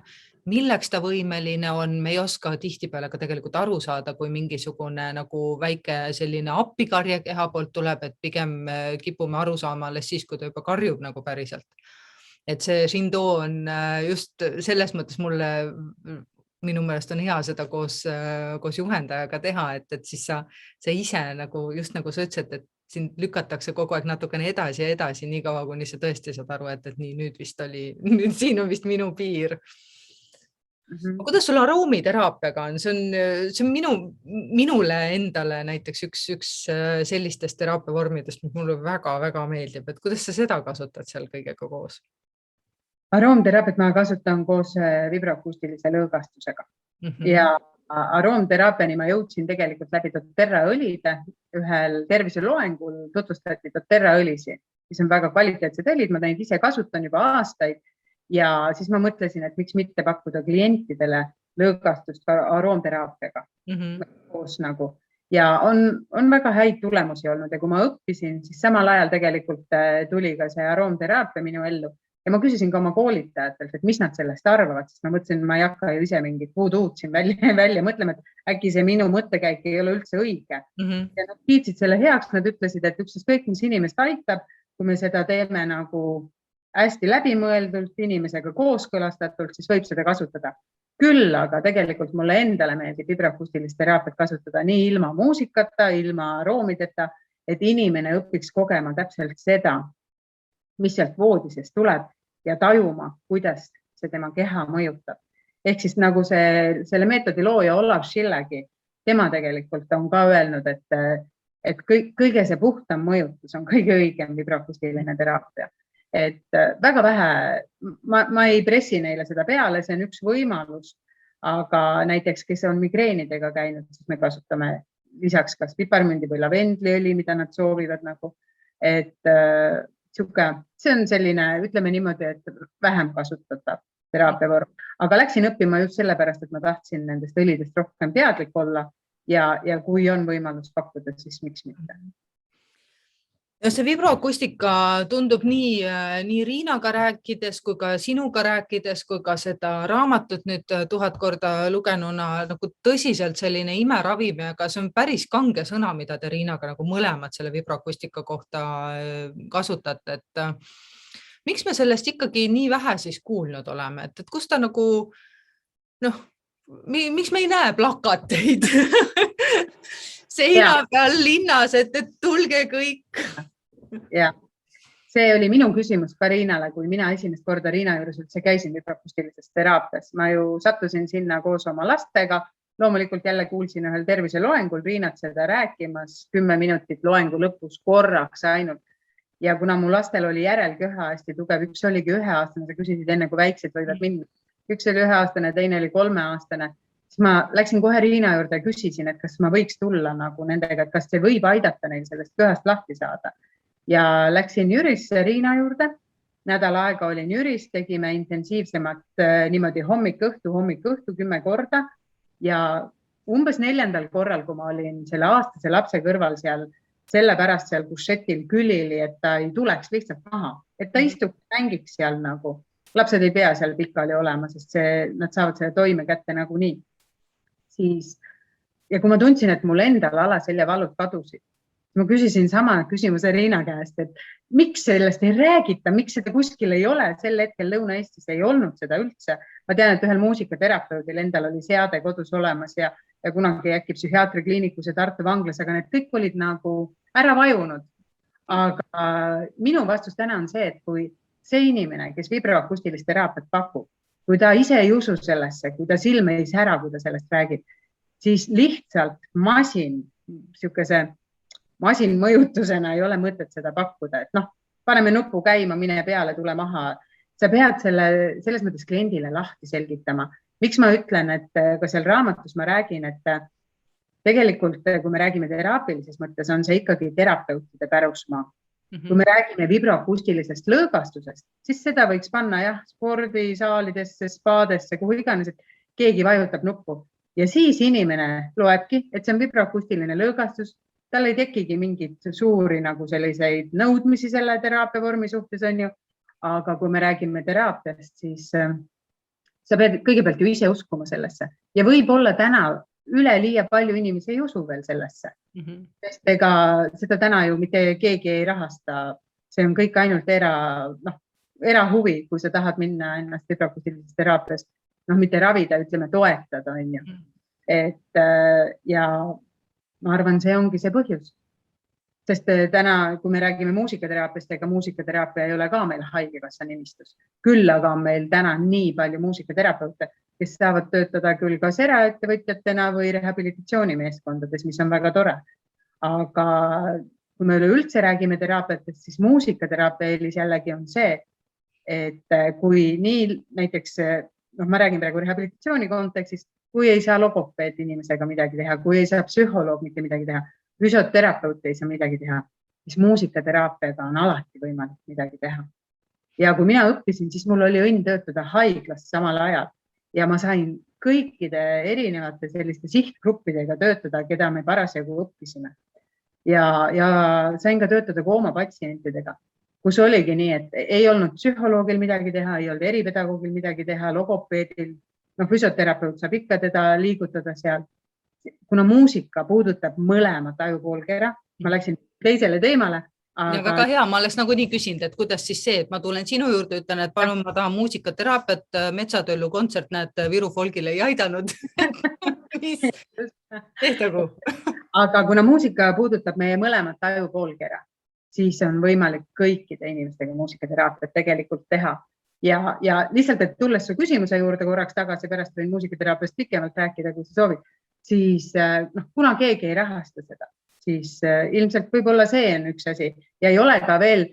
milleks ta võimeline on, me ei oska tihtipeale ka tegelikult aru saada, kui mingisugune nagu väike selline appikarje keha poolt tuleb, et pigem kipume aru saama alles siis, kui ta juba karjub nagu päriselt. Et see Shindo on just selles mõttes minu meelest on hea seda koos juhendajaga teha, et siis sa ise nagu, just nagu sa ütlesid, et sind lükatakse kogu aeg natukene edasi ja edasi, nii kaua, kuni sa tõesti saad aru, et nii nüüd siin on vist minu piir. Kuidas sul aroomiteraapia on? See on minule endale näiteks üks sellistest teraapiavormidest, mis mulle väga-väga meeldib. Et kuidas sa seda kasutad seal kõigega koos? Aroomteraapiat ma kasutan koos vibroakustilise lõõgastusega ja aroomteraapiani ma jõudsin tegelikult läbi doTERRA õlide. Ühel terviseloengul tutvustati doTERRA õlisi, mis on väga kvaliteetsed õlid. Ma neid ise kasutan juba aastaid ja siis ma mõtlesin, et miks mitte pakkuda klientidele lõõgastust aroomteraapiaga koos nagu. Ja on väga häid tulemusi olnud ja kui ma õppisin, siis samal ajal tegelikult tuli ka see aroomteraapia minu ellu. Ja ma küsisin ka oma koolitajatelt, et mis nad sellest arvavad, sest ma mõtlesin, et ma ei hakka ju ise mingit voodoo'd siin välja mõtlema, et äkki see minu mõttekäik ei ole üldse õige. Ja nad kiitsid selle heaks, nad ütlesid, et ükskõik mis inimest aitab, kui me seda teeme nagu hästi läbimõeldult, inimesega kooskõlastatult, siis võib seda kasutada. Küll, aga tegelikult mulle endale meeldib vibroakustilist teraapiat kasutada nii ilma muusikata, ilma aroomideta, et inimene õpiks kogema täpselt seda, mis sealt voodisest tuleb ja tajuma, kuidas see tema keha mõjutab. Ehk siis nagu selle meetodi looja Olav Schillegi, tema tegelikult on ka öelnud, et kõige see puhtam mõjutus on kõige õigem vibroakustiline teraapia. Et väga vähe, ma ei pressi neile seda peale, see on üks võimalus, aga näiteks, kes on migreenidega käinud, siis me kasutame lisaks kas piparmündi või lavendliõli, mida nad soovivad nagu, et see on selline, ütleme niimoodi, et vähem kasutatav teraapiavorm, aga läksin õppima just sellepärast, et ma tahtsin nendest õlidest rohkem teadlik olla ja kui on võimalus pakkuda, siis miks mitte. Ja see vibroakustika tundub nii Riinaga rääkides kui ka sinuga rääkides, kui ka seda raamatut nüüd 1000 korda lugenuna nagu tõsiselt selline imeravim, aga see on päris kange sõna, mida te Riinaga nagu mõlemad selle vibroakustika kohta kasutate. Et miks me sellest ikkagi nii vähe siis kuulnud oleme? Et kus ta nagu, miks me ei näe plakateid? Seina peal linnas, et tulge kõik. Ja see oli minu küsimus ka Riinale, kui mina esimest korda Riina juures üldse käisin vibroakustilises teraapias. Ma ju sattusin sinna koos oma lastega. Loomulikult jälle kuulsin ühel terviseloengul Riinat seda rääkimas 10 minutit loengu lõpus korraks ainult. Ja kuna mu lastel oli järelköha hästi tugev, üks oligi 1-aastane, sa küsisid enne, kui väiksed võivad minna. Üks oli 1-aastane, teine oli 3-aastane. Siis ma läksin kohe Riina juurde ja küsisin, et kas ma võiks tulla nagu nendega, et kas see võib aidata neil sellest köhast lahti saada. Ja läksin Jürisse Riina juurde. Nädal aega olin Jüris, tegime intensiivsemat niimoodi hommik-õhtu 10 korda. Ja umbes 4. korral, kui ma olin selle aastase lapse kõrval seal, sellepärast seal kušetil külili, et ta ei tuleks lihtsalt maha, et ta istuks, mängiks seal nagu. Lapsed ei pea seal pikali olema, sest nad saavad selle toime kätte nagu nii. Ja kui ma tundsin, et mul endal alaseljavalud kadusid, ma küsisin sama küsimuse Riina käest, et miks sellest ei räägita, miks seda kuskil ei ole, sel hetkel Lõuna-Eestis ei olnud seda üldse. Ma tean, et ühel muusikaterapeudil endal oli seade kodus olemas ja kunagi äkki psühhiaatrikliinikus ja Tartu vanglas, aga need kõik olid nagu ära vajunud. Aga minu vastus täna on see, et kui see inimene, kes vibroakustilist teraapiat pakub, kui ta ise ei usu sellesse, kui ta silme ei sära, kui ta sellest räägib, siis lihtsalt masinmõjutusena ei ole mõtet seda pakkuda. Et paneme nupu käima, mine peale, tule maha. Sa pead selles mõttes kliendile lahti selgitama. Miks ma ütlen, et ka seal raamatus ma räägin, et tegelikult, kui me räägime teraapilises mõttes, on see ikkagi terapeutide pärusmaa. Kui me räägime vibroakustilisest lõõgastusest, siis seda võiks panna spordisaalidesse, spaadesse, kuhu iganes, et keegi vajutab nuppu. Ja siis inimene loebki, et see on vibroakustiline lõõgastus, tal ei tekigi mingit suuri nagu selliseid nõudmisi selle teraapiavormi suhtes on ju, aga kui me räägime teraapiast, siis sa pead kõigepealt ju ise uskuma sellesse ja võib-olla täna üleliia palju inimesi ei usu veel sellesse. Sest ega seda täna ju mitte keegi ei rahasta. See on kõik ainult erahuvi, kui sa tahad minna ennast vibroakustilises teraapias, mitte ravida, ütleme toetada, on ju. Ja ma arvan, see ongi see põhjus. sest täna, kui me räägime muusikateraapiast, ega muusikateraapia ei ole ka meil haigekassa nimistus. Küll aga on meil täna nii palju muusikaterapeute, kes saavad töötada küll kas eraettevõtjatena või rehabilitatsioonimeeskondades, mis on väga tore. Aga kui me üleüldse räägime teraapiatest, siis muusikateraapia eelis jällegi on see, et kui nii näiteks, ma räägin praegu rehabilitatsiooni kontekstis, kui ei saa logopeed inimesega midagi teha, kui ei saa psühholoog mitte midagi teha, füsioterapeut ei saa midagi teha, siis muusikateraapiaga on alati võimalik midagi teha. Ja kui mina õppisin, siis mul oli õnn töötada haiglas samal ajal ja ma sain kõikide erinevate selliste sihtgruppidega töötada, keda me parasjagu õppisime. Ja sain ka töötada kooma patsientidega, kus oligi nii, et ei olnud psühholoogil midagi teha, ei olnud eripedagoogil midagi teha, logopeedil, füsioterapeut saab ikka teda liigutada seal. Kuna muusika puudutab mõlemat ajupoolkera, ma läksin teisele teemale. Ja väga hea, ma oleks nagu nii küsinud, et kuidas siis see, et ma tulen sinu juurde, ütlen, et palun ma tahan muusikateraapiat, Metsatöllu kontsert, näed, Viru Folgile ei aidanud. Tehtagu. Aga kuna muusika puudutab meie mõlemat ajupoolkera, siis on võimalik kõikide inimestega muusikateraapiat tegelikult teha. Ja lihtsalt, et tulles su küsimuse juurde korraks tagasi, pärast võin muusikateraapist pikemalt rääkida, kui sa soovid, siis kuna keegi ei rahasta seda, siis ilmselt võib-olla see on üks asi ja ei ole ka veel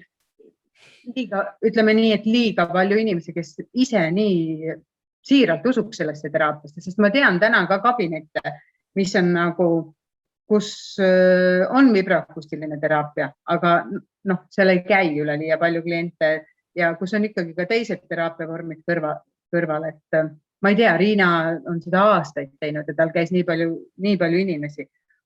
ütleme nii, et liiga palju inimesi, kes ise nii siiralt usuks sellesse teraapiasse, sest ma tean täna ka kabinette, mis on nagu, kus on vibroakustiline teraapia, aga seal ei käi üle liiga palju kliente ja kus on ikkagi ka teised teraapiavormid kõrval, et ma ei tea, Riina on seda aastaid teinud ja tal käis nii palju inimesi,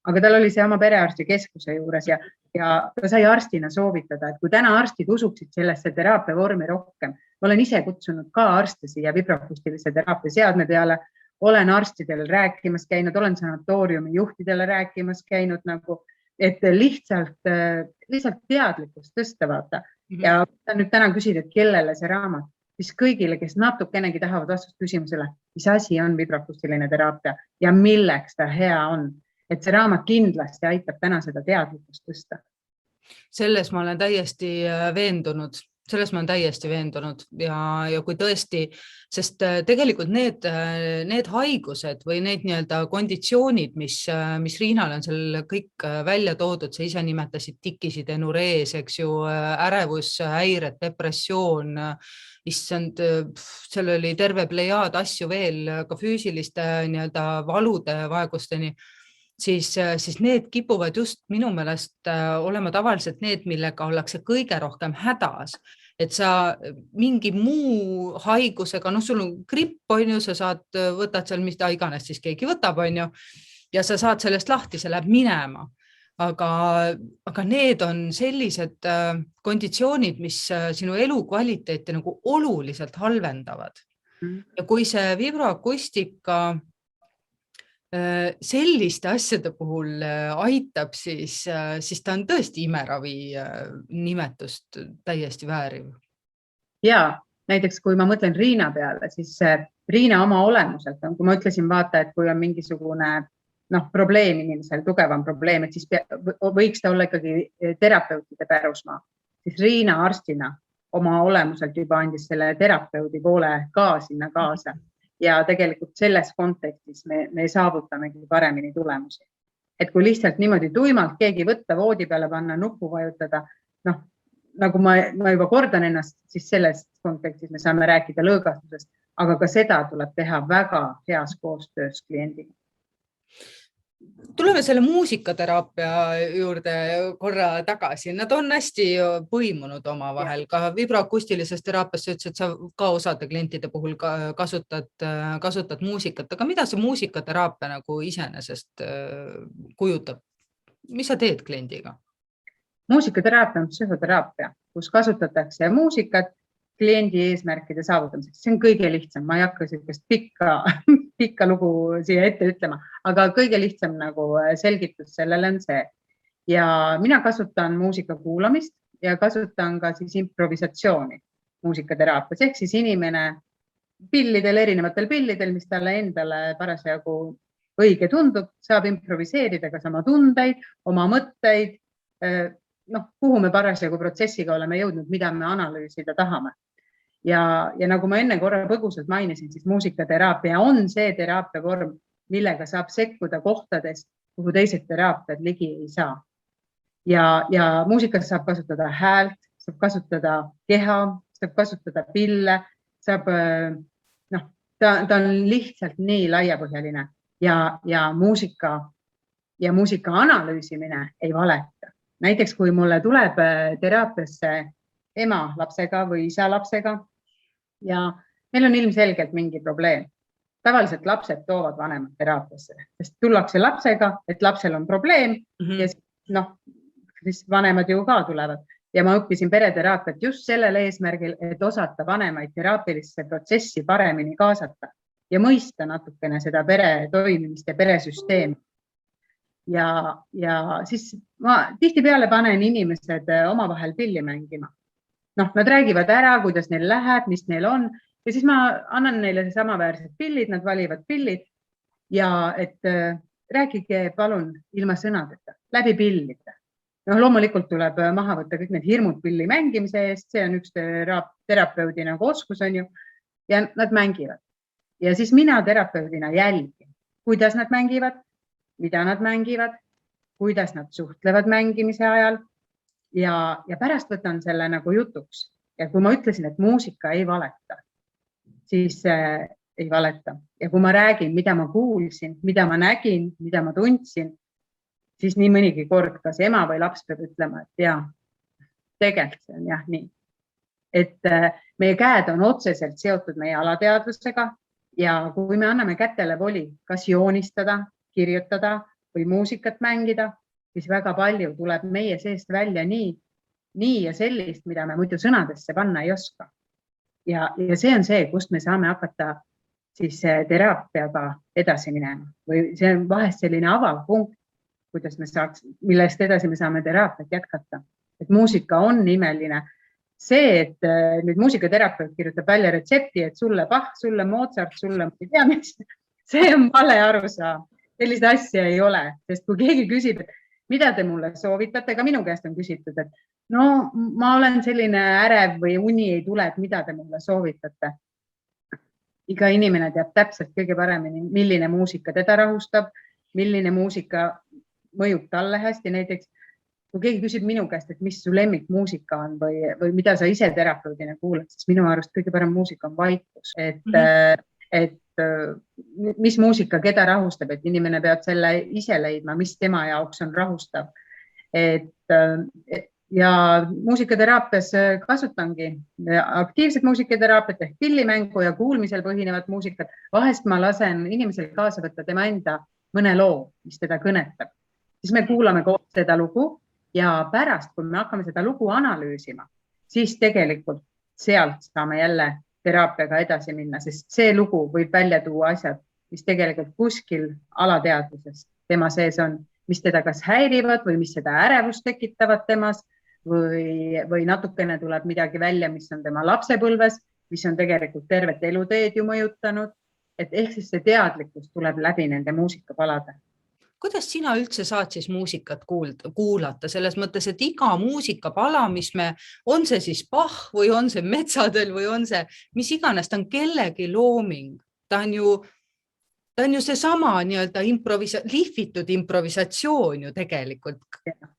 aga tal oli see oma perearsti keskuse juures ja ta sai arstina soovitada, et kui täna arstid usuksid sellesse teraapiavormi rohkem, ma olen ise kutsunud ka arste siia vibroakustilise teraapia seadme peale, olen arstidel rääkimas käinud, olen sanatooriumi juhtidele rääkimas käinud, et lihtsalt teadlikkust tõsta vaata. Ja nüüd täna küsid, et kellele see raamat, siis kõigile, kes natukenegi tahavad vastust küsimusele, mis asi on vibroakustiline teraapia ja milleks ta hea on. Et see raamat kindlasti aitab täna seda teadlikkust tõsta. Selles ma olen täiesti veendunud. Ja kui tõesti, sest tegelikult need haigused või need konditsioonid, mis Riinal on seal kõik välja toodud, sa ise nimetasid tikisid, enurees, eks ju, ärevushäired, depressioon, issand, seal oli terve plejaad asju veel ka füüsiliste valude vaegusteni, siis need kipuvad just minu meelest olema tavaliselt need, millega ollakse kõige rohkem hädas. Et sa mingi muu haigusega, sul on gripp, sa võtad seal, mis ta iganes siis keegi võtab, ja sa saad sellest lahti, see läheb minema. Aga need on sellised konditsioonid, mis sinu elukvaliteeti nagu oluliselt halvendavad. Ja kui see vibroakustika selliste asjade puhul aitab, siis ta on tõesti imeravi nimetust täiesti vääriv. Ja näiteks kui ma mõtlen Riina peale, siis Riina oma olemuselt on, kui ma ütlesin vaata, et kui on mingisugune probleem inimesel, tugevam probleem, et siis võiks ta olla ikkagi terapeutide pärusmaa. Siis Riina arstina oma olemuselt juba andis selle terapeudi poole ka sinna kaasa. Ja tegelikult selles kontekstis me saavutamegi paremini tulemusi. Et kui lihtsalt niimoodi tuimalt keegi võtta, voodi peale panna, nuppu vajutada, nagu ma juba kordan ennast, siis selles kontekstis me saame rääkida lõõgastusest, aga ka seda tuleb teha väga heas koostöös kliendiga. Tuleme selle muusikateraapia juurde korra tagasi. Nad on hästi põimunud oma vahel. Ka vibroakustilises teraapias sa ütlesid, et sa ka osade klientide puhul kasutad muusikat. Aga mida see muusikateraapia nagu iseenesest kujutab? Mis sa teed kliendiga? Muusikateraapia on psühhoteraapia, kus kasutatakse muusikat kliendi eesmärkide saavutamiseks. See on kõige lihtsam. Ma ei hakka sellist pikka lugu siia ette ütlema, aga kõige lihtsam nagu selgitus sellele on see. Ja mina kasutan muusika kuulamist ja kasutan ka siis improvisatsiooni muusikateraapias. Ehk siis inimene erinevatel pillidel, mis talle endale parasjagu õige tundub, saab improviseerida ka sama tundeid, oma mõtteid kuhu me parasjagu protsessiga oleme jõudnud, mida me analüüsida tahame. Ja nagu ma enne korra põgusalt mainisin, siis muusikateraapia on see teraapiavorm, millega saab sekkuda kohtades, kuhu teised teraapiad ligi ei saa. Ja muusikas saab kasutada häält, saab kasutada keha, saab kasutada pille, ta on lihtsalt nii laiapõhjaline ja muusika analüüsimine ei valeta. Näiteks kui mulle tuleb teraapiasse ema lapsega või isa lapsega ja meil on ilmselgelt mingi probleem. Tavaliselt lapsed toovad vanemad teraapiasse, sest tullakse lapsega, et lapsel on probleem ja siis vanemad ju ka tulevad. Ja ma õppisin pereteraapiat just sellel eesmärgil, et osata vanemaid teraapilisse protsessi paremini kaasata ja mõista natukene seda pere toimimist ja peresüsteemi. Ja siis ma tihtipeale panen inimesed omavahel pilli mängima. Nad räägivad ära, kuidas neil läheb, mis neil on ja siis ma annan neile samaväärsed pillid, nad valivad pillid ja et rääkige palun ilma sõnadeta, läbi pillide. Loomulikult tuleb maha võtta kõik need hirmud pilli mängimise eest, see on üks terapeudi nagu oskus on ju ja nad mängivad. Ja siis mina terapeudina jälgin, kuidas nad mängivad, mida nad mängivad, kuidas nad suhtlevad mängimise ajal ja pärast võtan selle nagu jutuks. Ja kui ma ütlesin, et muusika ei valeta, siis ei valeta. Ja kui ma räägin, mida ma kuulsin, mida ma nägin, mida ma tundsin, siis nii mõnigi kord, kas ema või laps peab ütlema, et jaa, tegelikult see on jah nii. Et meie käed on otseselt seotud meie alateadvusega ja kui me anname kätele voli, kas joonistada, kirjutada või muusikat mängida, siis väga palju tuleb meie seest välja nii ja sellist, mida me muidu sõnadesse panna ei oska. Ja see on see, kust me saame hakata siis teraapiaga edasi minema või see on vahest selline avalpunkt, kuidas me saaks, millest edasi me saame teraapiat jätkata. Et muusika on imeline. See, et nüüd muusikaterapeut kirjutab välja retsepti, et sulle Bach, sulle Mozart, sulle ei tea mis, see on vale arusaam. Sellist asja ei ole, sest kui keegi küsib, et mida te mulle soovitate, ka minu käest on küsitud, et ma olen selline ärev või uni ei tule, et mida te mulle soovitate. Iga inimene teab täpselt kõige paremini, milline muusika teda rahustab, milline muusika mõjub talle hästi. Näiteks, kui keegi küsib minu käest, et mis su lemmikmuusika on või mida sa ise terapeudina kuulad, siis minu arust kõige parem muusika on vaikus. Et mis muusika keda rahustab, et inimene peab selle ise leidma, mis tema jaoks on rahustav. Ja muusikateraapias kasutangi aktiivset muusikateraapiat ehk pillimängu ja kuulmisel põhinevat muusikat. Vahest ma lasen inimesel kaasa võtta tema enda mõne loo, mis teda kõnetab. Siis me kuulame koos seda lugu ja pärast, kui me hakkame seda lugu analüüsima, siis tegelikult sealt saame jälle teraapiaga edasi minna, sest see lugu võib välja tuua asjad, mis tegelikult kuskil alateadvuses tema sees on, mis teda kas häirivad või mis seda ärevust tekitavad temas või natukene tuleb midagi välja, mis on tema lapsepõlves, mis on tegelikult tervet eluteed ju mõjutanud. Et ehk siis see teadlikkus tuleb läbi nende muusikapalade. Kuidas sina üldse saad siis muusikat kuulata? Selles mõttes, et iga muusikapala, mis on see siis Bach või on see Metsadel või on see, mis iganes, ta on kellegi looming. Ta on ju seesama nii-öelda lihvitud improvisatsioon ju tegelikult.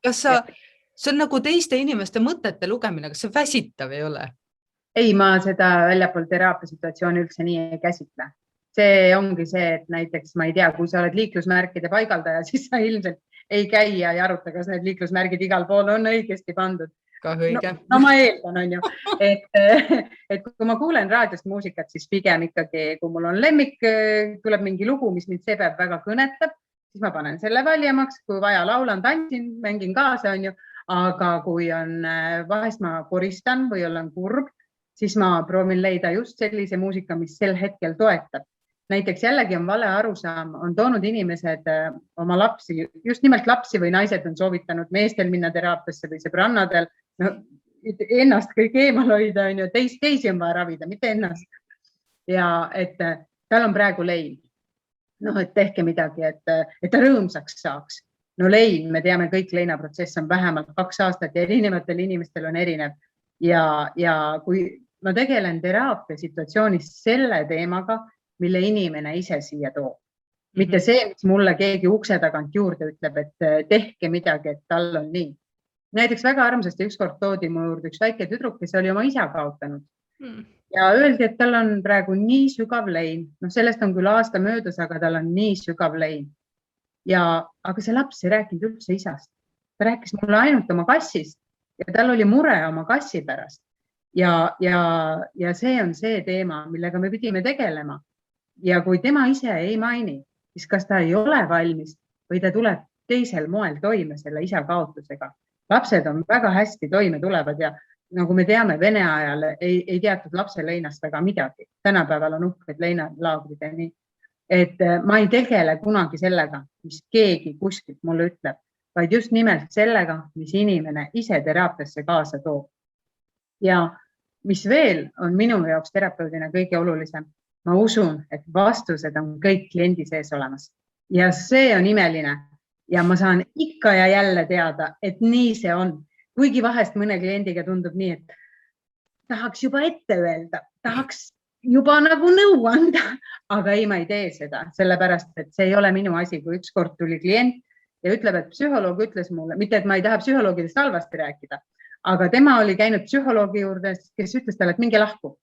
Kas see on nagu teiste inimeste mõtete lugemine, kas see väsitav ei ole? Ei, ma seda väljapool teraapia situatsiooni üldse nii ei käsitle. See ongi see, et näiteks, ma ei tea, kui sa oled liiklusmärkide paigaldaja, siis sa ilmselt ei käi ja ei aruta, kas need liiklusmärgid igal pool on õigesti pandud. Ka õige. No ma eeldan, on ju. Et kui ma kuulen raadiost muusikat, siis pigem ikkagi, kui mul on lemmik, tuleb mingi lugu, mis mind see päev väga kõnetab, siis ma panen selle valjemaks, kui vaja laulan, tantsin, mängin kaasa, on ju. Aga kui on vahest ma koristan või olen kurb, siis ma proovin leida just sellise muusika, mis sel hetkel toetab. Näiteks jällegi on vale arusaam, on toonud inimesed oma lapsi, just nimelt lapsi või naised on soovitanud meestel minna teraapiasse või sõbrannadel, ennast kõik eemal hoida, on ju, teisi on vaja ravida, mitte ennast. Ja et tal on praegu leib, et tehke midagi, et ta rõõmsaks saaks. no lein, me teame kõik, leinaprotsess on vähemalt 2 aastat ja erinevatel inimestel on erinev. Ja kui ma tegelen teraapia situatsioonis selle teemaga, mille inimene ise siia toob. Mitte see, mis mulle keegi ukse tagant juurde ütleb, et tehke midagi, et tal on nii. Näiteks väga armsasti ükskord toodi mu juurde üks väike tüdruk, kes oli oma isa kaotanud. Ja öeldi, et tal on praegu nii sügav lein. No sellest on küll aasta möödas, aga tal on nii sügav lein. Aga see laps ei rääkinud üldse isast. Ta rääkis mulle ainult oma kassist ja tal oli mure oma kassi pärast. Ja see on see teema, millega me pidime tegelema. Ja kui tema ise ei maini, siis kas ta ei ole valmis või ta tuleb teisel moel toime selle isa kaotusega. Lapsed on väga hästi toime tulevad ja nagu me teame, Vene ajal ei teatud lapse leinast väga midagi. Tänapäeval on uhked leinalaagrid ja nii. Et ma ei tegele kunagi sellega, mis keegi kuskilt mulle ütleb, vaid just nimelt sellega, mis inimene ise teraapiasse kaasa toob. Ja mis veel on minu jaoks terapeudina kõige olulisem, ma usun, et vastused on kõik kliendi sees olemas. Ja see on imeline. Ja ma saan ikka ja jälle teada, et nii see on. Kuigi vahest mõne kliendiga tundub nii, et tahaks juba ette öelda, tahaks juba nagu nõu anda, aga ei, ma ei tee seda, sellepärast, et see ei ole minu asi, kui ükskord tuli klient ja ütleb, et psühholoog ütles mulle, mitte et ma ei taha psühholoogidest halvasti rääkida, aga tema oli käinud psühholoogi juurde, kes ütles talle, et minge lahku.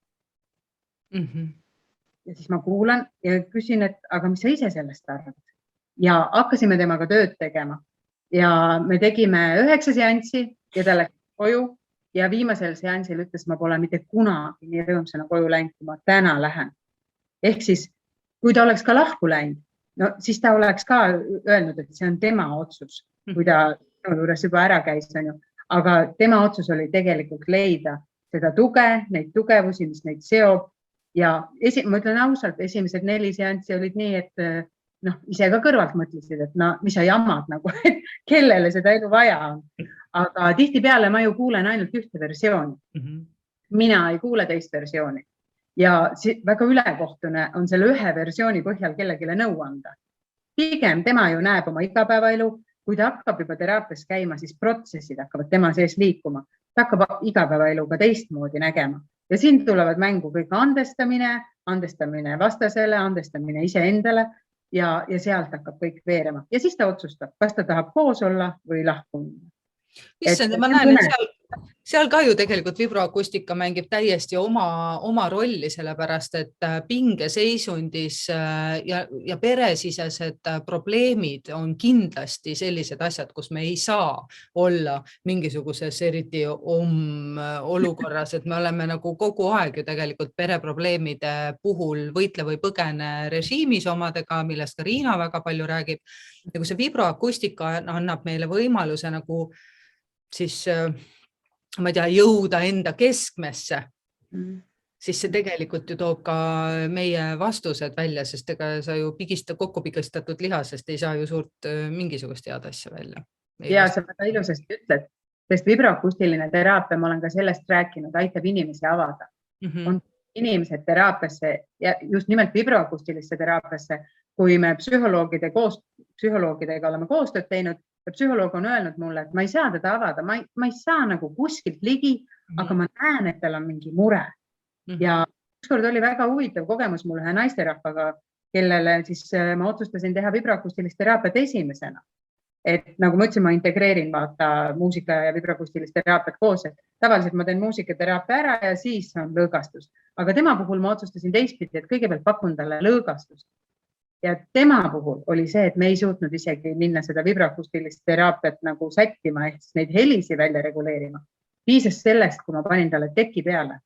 Ja siis ma kuulan ja küsin, et aga mis sa ise sellest arvad? Ja hakkasime temaga tööd tegema ja me tegime 9 seanssi ja ta läks koju ja viimasel seansil ütles, ma pole mitte kunagi nii rõõmsana koju läinud, kui ma täna lähen. Ehk siis, kui ta oleks ka lahku läinud, no siis ta oleks ka öelnud, et see on tema otsus, kui ta juures juba ära käis, on ju. Aga tema otsus oli tegelikult leida seda tuge, neid tugevusi, mis neid seob. Ja ma ütlen ausalt, esimesed 4 seanssi olid nii, et ise ka kõrvalt mõtlesid, et mis sa jamad, nagu, kellele seda elu vaja on. Aga tihtipeale ma ju kuulen ainult ühte versiooni. Mina ei kuule teist versiooni. Ja väga ülekohtune on selle ühe versiooni põhjal kellegile nõu anda. Pigem tema ju näeb oma igapäevaelu. Kui ta hakkab juba teraapias käima, siis protsessid hakkavad tema sees liikuma. Ta hakkab igapäevaelu ka teistmoodi nägema. Ja siin tulevad mängu kõik andestamine vastasele, andestamine iseendale. Ja sealt hakkab kõik veerema. Ja siis ta otsustab, kas ta tahab koos olla või lahku. Ma näen, et seal ka ju tegelikult vibroakustika mängib täiesti oma rolli, sellepärast, et pingeseisundis ja peresisesed probleemid on kindlasti sellised asjad, kus me ei saa olla mingisuguses eriti olukorras, et me oleme nagu kogu aeg ju tegelikult pereprobleemide puhul võitle või põgene režiimis omadega, millest ka Riina väga palju räägib. Ja kui see vibroakustika annab meile võimaluse nagu siis ma ei tea, jõuda enda keskmesse, siis see tegelikult ju toob ka meie vastused välja, sest ega sa ju kokku pigistatud lihasest ei saa ju suurt mingisugust head asja välja. Ja sa väga ilusasti ütled, sest vibroakustiline teraapia, ma olen ka sellest rääkinud, aitab inimesi avada. On inimesed teraapiasse ja just nimelt vibroakustilisse teraapiasse, kui me psühholoogidega oleme koostööd teinud, ja psühholoog on öelnud mulle, et ma ei saa teda avada, ma ei saa nagu kuskilt ligi, aga ma näen, et tal on mingi mure. Ja ükskord oli väga huvitav kogemus mul ühe naisterahvaga, kellele siis ma otsustasin teha vibroakustilist teraapiat esimesena. Et nagu ma ütlesin, ma integreerin muusika ja vibroakustilist teraapiat koos, et tavaliselt ma teen muusikateraapia ära ja siis on lõõgastus. Aga tema puhul ma otsustasin teistpidi, et kõigepealt pakun talle lõõgastust. Ja tema puhul oli see, et me ei suutnud isegi minna seda vibroakustilist teraapiat nagu sättima, ehk neid helisi välja reguleerima. Piisas sellest, kui ma panin talle teki peale.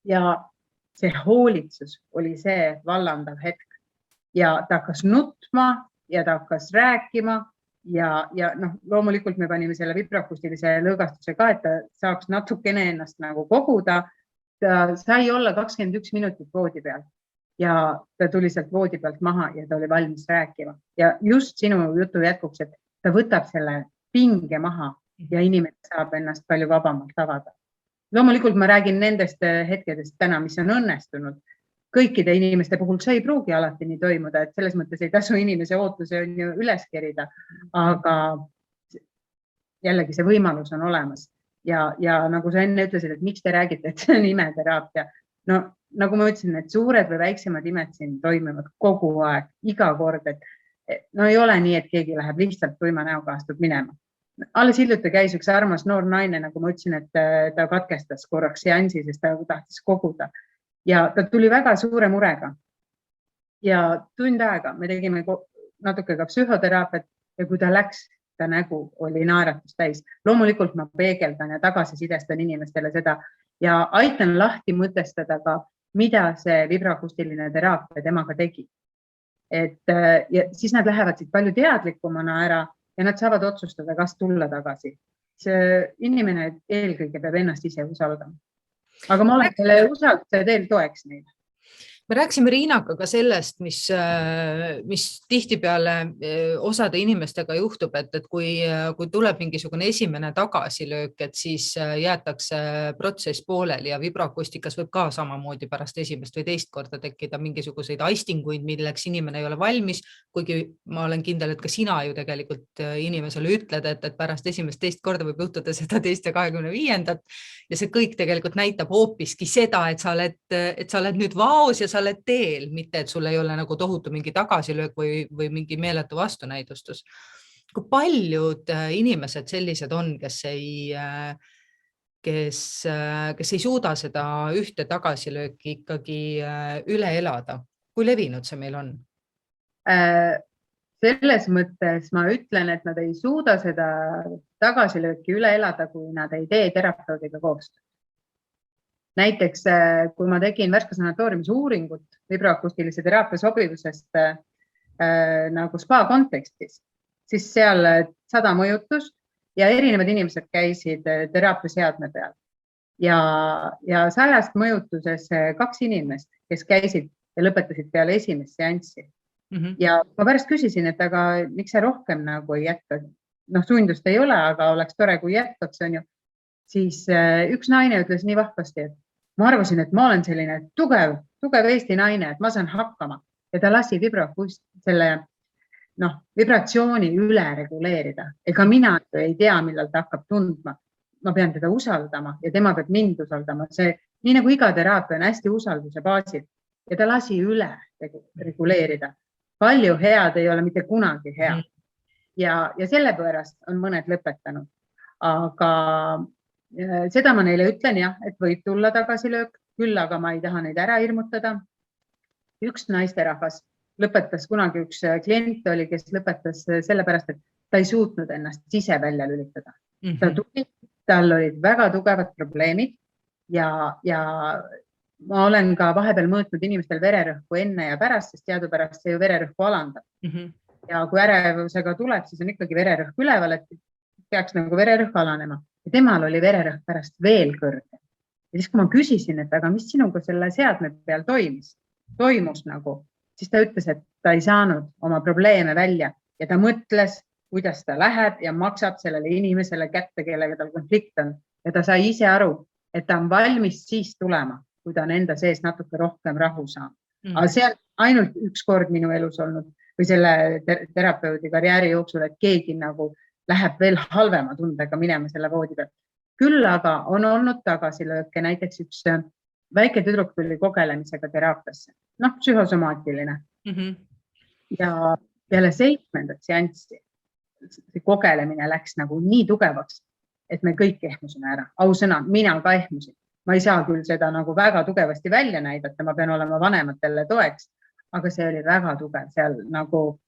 Ja see hoolitsus oli see vallandav hetk. Ja ta hakkas nutma ja ta hakkas rääkima ja loomulikult me panime selle vibroakustilise lõõgastuse ka, et ta saaks natukene ennast nagu koguda. Ta sai olla 21 minutit voodi peal. Ja ta tuli sealt voodi pealt maha ja ta oli valmis rääkima. Ja just sinu jutu jätkuks, et ta võtab selle pinge maha ja inimene saab ennast palju vabamalt avada. Loomulikult ma räägin nendest hetkedest täna, mis on õnnestunud. kõikide inimeste puhul see ei pruugi alati nii toimuda, et selles mõttes ei tasu inimese ootuse on ju üles kerida, aga jällegi see võimalus on olemas ja nagu sa enne ütlesid, et miks te räägite, et see on imeteraapia. No nagu ma ütlesin, et suured või väiksemad imed siin toimivad kogu aeg, iga kord, et no ei ole nii, et keegi läheb lihtsalt tuima näoga astub minema. Alles hiljuti käis üks armas noor naine, nagu ma ütlesin, et ta katkestas korraks seansi, sest ta tahtis koguda ja ta tuli väga suure murega. Ja tund aega me tegime natuke ka psühhoteraapiat ja kui ta läks, ta nägu oli naeratus täis. Loomulikult ma peegeldan ja tagasisidestan inimestele seda ja aitan lahti mõtestada ka, mida see vibroakustiline teraapia temaga tegi. Ja siis nad lähevad siit palju teadlikumana ära ja nad saavad otsustada, kas tulla tagasi. See inimene eelkõige peab ennast ise usaldama. Aga ma olen selle usalduse teel toeks neile. Me rääksime Riinaga ka sellest, mis tihtipeale osade inimestega juhtub, et kui tuleb mingisugune esimene tagasilöök, et siis jäetakse protsess pooleli ja vibroakustikas võib ka samamoodi pärast esimest või teist korda tekkida mingisuguseid aistinguid, milleks inimene ei ole valmis, kuigi ma olen kindel, et ka sina ju tegelikult inimesele ütled, et pärast esimest teist korda võib juhtuda seda teist ja 25. Ja see kõik tegelikult näitab hoopiski seda, et sa oled nüüd vaos ja sa oled teel, mitte et sul ei ole nagu tohutu mingi tagasilöök või mingi meeletu vastunäidustus. Kui paljud inimesed sellised on, kes ei suuda seda ühte tagasilööki ikkagi üle elada? Kui levinud see meil on? Selles mõttes ma ütlen, et nad ei suuda seda tagasilööki üle elada, kui nad ei tee terapeudiga koostööd. Näiteks, kui ma tegin Värska sanatooriumis uuringut vibroakustilise teraapia sobivusest nagu spa kontekstis, siis seal 100 mõjutust ja erinevad inimesed käisid teraapiaseadme peal. Ja 100 mõjutuses 2 inimest, kes käisid ja lõpetasid peale esimest seanssi. Ja ma pärast küsisin, et aga miks see rohkem nagu ei jätka? Sundust ei ole, aga oleks tore, kui jätkaks, on ju. Siis üks naine ütles nii vahvasti, et ma arvasin, et ma olen selline tugev Eesti naine, et ma saan hakkama ja ta lasi selle vibratsiooni üle reguleerida. Ega mina ei tea, millal ta hakkab tundma. Ma pean teda usaldama ja tema peab mind usaldama. See, nii nagu iga teraapia on hästi usalduse baasil ja ta lasi üle reguleerida. Palju head ei ole mitte kunagi hea. Ja sellepärast on mõned lõpetanud. Aga seda ma neile ütlen, jah, et võib tulla tagasilöök, küll aga ma ei taha neid ära hirmutada. Üks naisterahvas lõpetas kunagi, üks klient oli, kes lõpetas sellepärast, et ta ei suutnud ennast ise välja lülitada. Ta tuli, tal olid väga tugevad probleemid ja ma olen ka vahepeal mõõtnud inimestel vererõhku enne ja pärast, sest teadupärast see ju vererõhku alandab. Ja kui ärevusega tuleb, siis on ikkagi vererõhk üleval, et peaks nagu vererõhk alanema. Ja temal oli vererõhk pärast veel kõrge. Ja siis, kui ma küsisin, et aga mis sinuga selle seadme peal toimus nagu, siis ta ütles, et ta ei saanud oma probleeme välja ja ta mõtles, kuidas ta läheb ja maksab sellele inimesele kätte, kellega tal konflikt on. Ja ta sai ise aru, et ta on valmis siis tulema, kui ta on enda sees natuke rohkem rahu saanud. Aga see on ainult üks kord minu elus olnud või selle terapeudi karjääri jooksul, et keegi nagu läheb veel halvema tundega minema selle voodi peal. Küll aga on olnud tagasilööke, näiteks üks väike tüdruk tuli kogelemisega teraapiasse, psühhosomaatiline. Ja peale 7. seanssi see kogelemine läks nagu nii tugevaks, et me kõik ehmusime ära. Ausõna, mina ka ehmusin. Ma ei saa küll seda nagu väga tugevasti välja näidata, ma pean olema vanematele toeks, aga see oli väga tugev seal nagu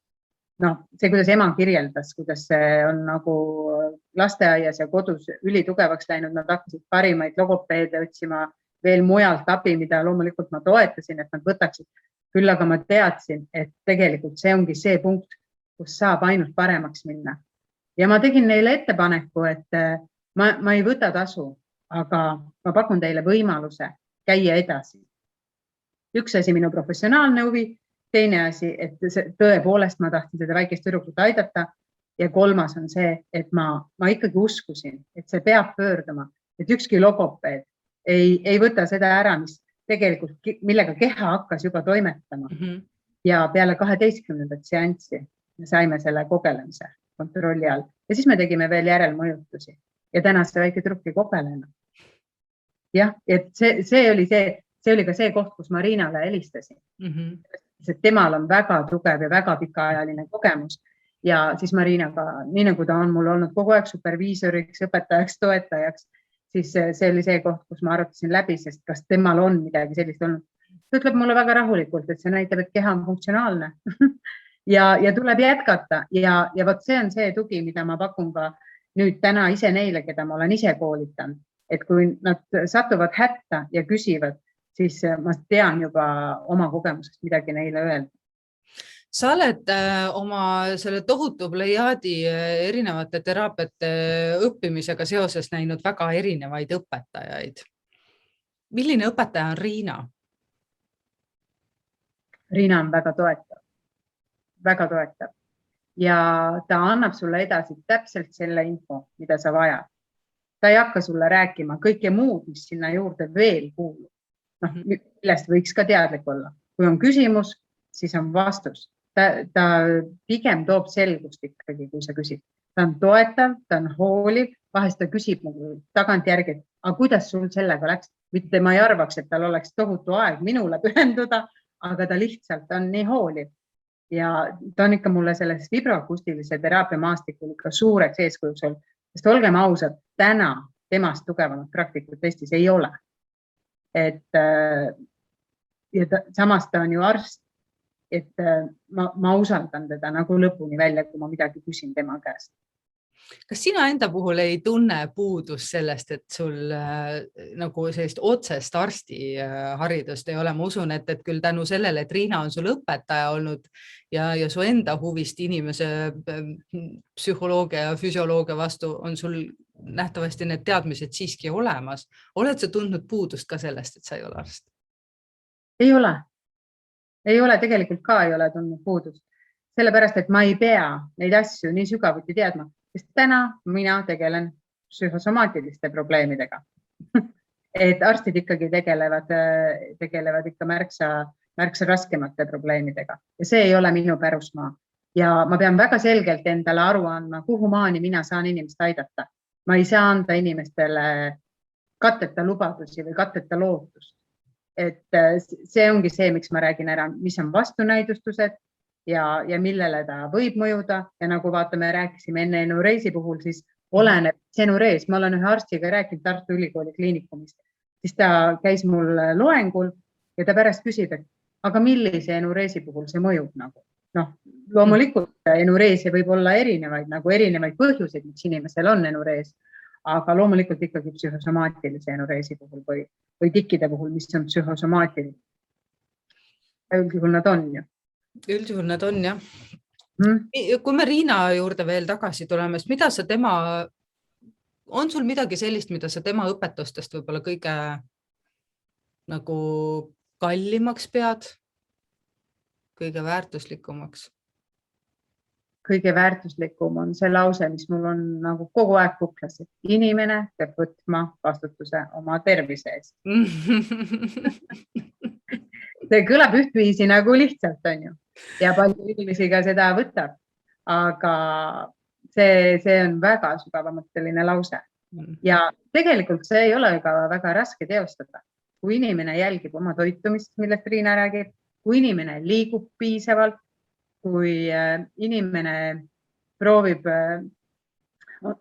see, kuidas ema kirjeldas, kuidas see on nagu lasteaias ja kodus ülitugevaks läinud, nad hakkasid parimaid logopeede otsima veel mujalt abi, mida loomulikult ma toetasin, et nad võtaksid. Küll aga ma teadsin, et tegelikult see ongi see punkt, kus saab ainult paremaks minna. Ja ma tegin neile ettepaneku, et ma ei võta tasu, aga ma pakun teile võimaluse käia edasi. Üks asi minu professionaalne huvi, teine asi, et tõepoolest ma tahtsin seda väikest tüdrukut aidata ja kolmas on see, et ma ikkagi uskusin, et see peab pöörduma, et ükski logopeed ei võta seda ära, mis tegelikult, millega keha hakkas juba toimetama. Ja peale 12. seanssi me saime selle kogelemise kontrolli all. Ja siis me tegime veel järelmõjutusi. Ja täna see väike trukk ei kogelenud. Jah, et see oli ka see koht, kus Marinale helistasin. Sest temal on väga tugev ja väga pikaajaline kogemus. Ja siis Marinaga, nii nagu ta on mul olnud kogu aeg superviisoriks, õpetajaks, toetajaks, siis see oli see koht, kus ma arutasin läbi, sest kas temal on midagi sellist olnud. Ta ütleb mulle väga rahulikult, et see näitab, et keha on funktsionaalne ja tuleb jätkata. Ja võt see on see tugi, mida ma pakun ka nüüd täna ise neile, keda ma olen ise koolitanud. Et kui nad satuvad hätta ja küsivad, siis ma tean juba oma kogemusest midagi neile öelda. Sa oled oma selle tohutu plejaadi erinevate teraapiate õppimisega seoses näinud väga erinevaid õpetajaid. Milline õpetaja on Riina? Riina on väga toetav ja ta annab sulle edasi täpselt selle info, mida sa vajad. Ta ei hakka sulle rääkima kõike muud, mis sinna juurde veel kuulub. Millest võiks ka teadlik olla. Kui on küsimus, siis on vastus. Ta pigem toob selgust ikkagi, kui sa küsid. Ta on toetav, ta on hooliv, vahest ta küsib tagantjärgi, aga kuidas sul sellega läks? Mitte ma ei arvaks, et tal oleks tohutu aeg minule pühenduda, aga ta lihtsalt on nii hooliv. Ja ta on ikka mulle selles vibroakustilise teraapia maastikul ikka suureks eeskujuks olnud. Sest olgem ausad, täna temast tugevamat praktikut Eestis ei ole. Samas ta on ju arst, et ma usaldan teda nagu lõpuni välja, kui ma midagi küsin tema käest. Kas sina enda puhul ei tunne puudust sellest, et sul nagu sellist otsest arsti haridust ei ole? Ma usun, et küll tänu sellele, et Riina on sul õpetaja olnud ja su enda huvist inimese psühholoogia ja füsioloogia vastu on sul nähtavasti need teadmised siiski olemas. Oled sa tundnud puudust ka sellest, et sa ei ole arst? Ei ole. Ei ole, tegelikult ka ei ole tundnud puudust. Sellepärast, et ma ei pea neid asju nii sügavuti teadma. Sest täna mina tegelen psühhosomaatiliste probleemidega. Et arstid ikkagi tegelevad ikka märksa raskemate probleemidega. Ja see ei ole minu pärusmaa. Ja ma pean väga selgelt endale aru andma, kuhu maani mina saan inimest aidata. Ma ei saa anda inimestele katteta lubadusi või katteta lootust. Et see ongi see, miks ma räägin ära, mis on vastunäidustused, ja millele ta võib mõjuda. Ja nagu vaatame, rääkisime enne enureesi puhul, siis oleneb see enurees. Ma olen ühe arstiga rääkinud Tartu Ülikooli kliinikumist. Siis ta käis mul loengul ja ta pärast küsib, et aga millise enureesi puhul see mõjub nagu? Loomulikult enureesi võib olla erinevaid põhjuseid, miks inimesel on enurees, aga loomulikult ikkagi psühhosomaatilise enureesi puhul või tikkide puhul, mis on psühhosomaatiline. Üldjuhul nad on ju. Üldjuhul nad on, jah. Kui me Riina juurde veel tagasi tuleme, mida sa on sul midagi sellist, mida sa tema õpetustest võib-olla kõige nagu kallimaks pead, kõige väärtuslikumaks? Kõige väärtuslikum on see lause, mis mul on nagu kogu aeg kuklas, et inimene peab võtma vastutuse oma tervise eest. See kõlab ühtviisi nagu lihtsalt on ju. Ja palju inimesi ka seda võtab, aga see on väga sügavamõtteline lause. Ja tegelikult see ei ole ka väga raske teostada. Kui inimene jälgib oma toitumist, millest Riina räägib, kui inimene liigub piisavalt, kui inimene proovib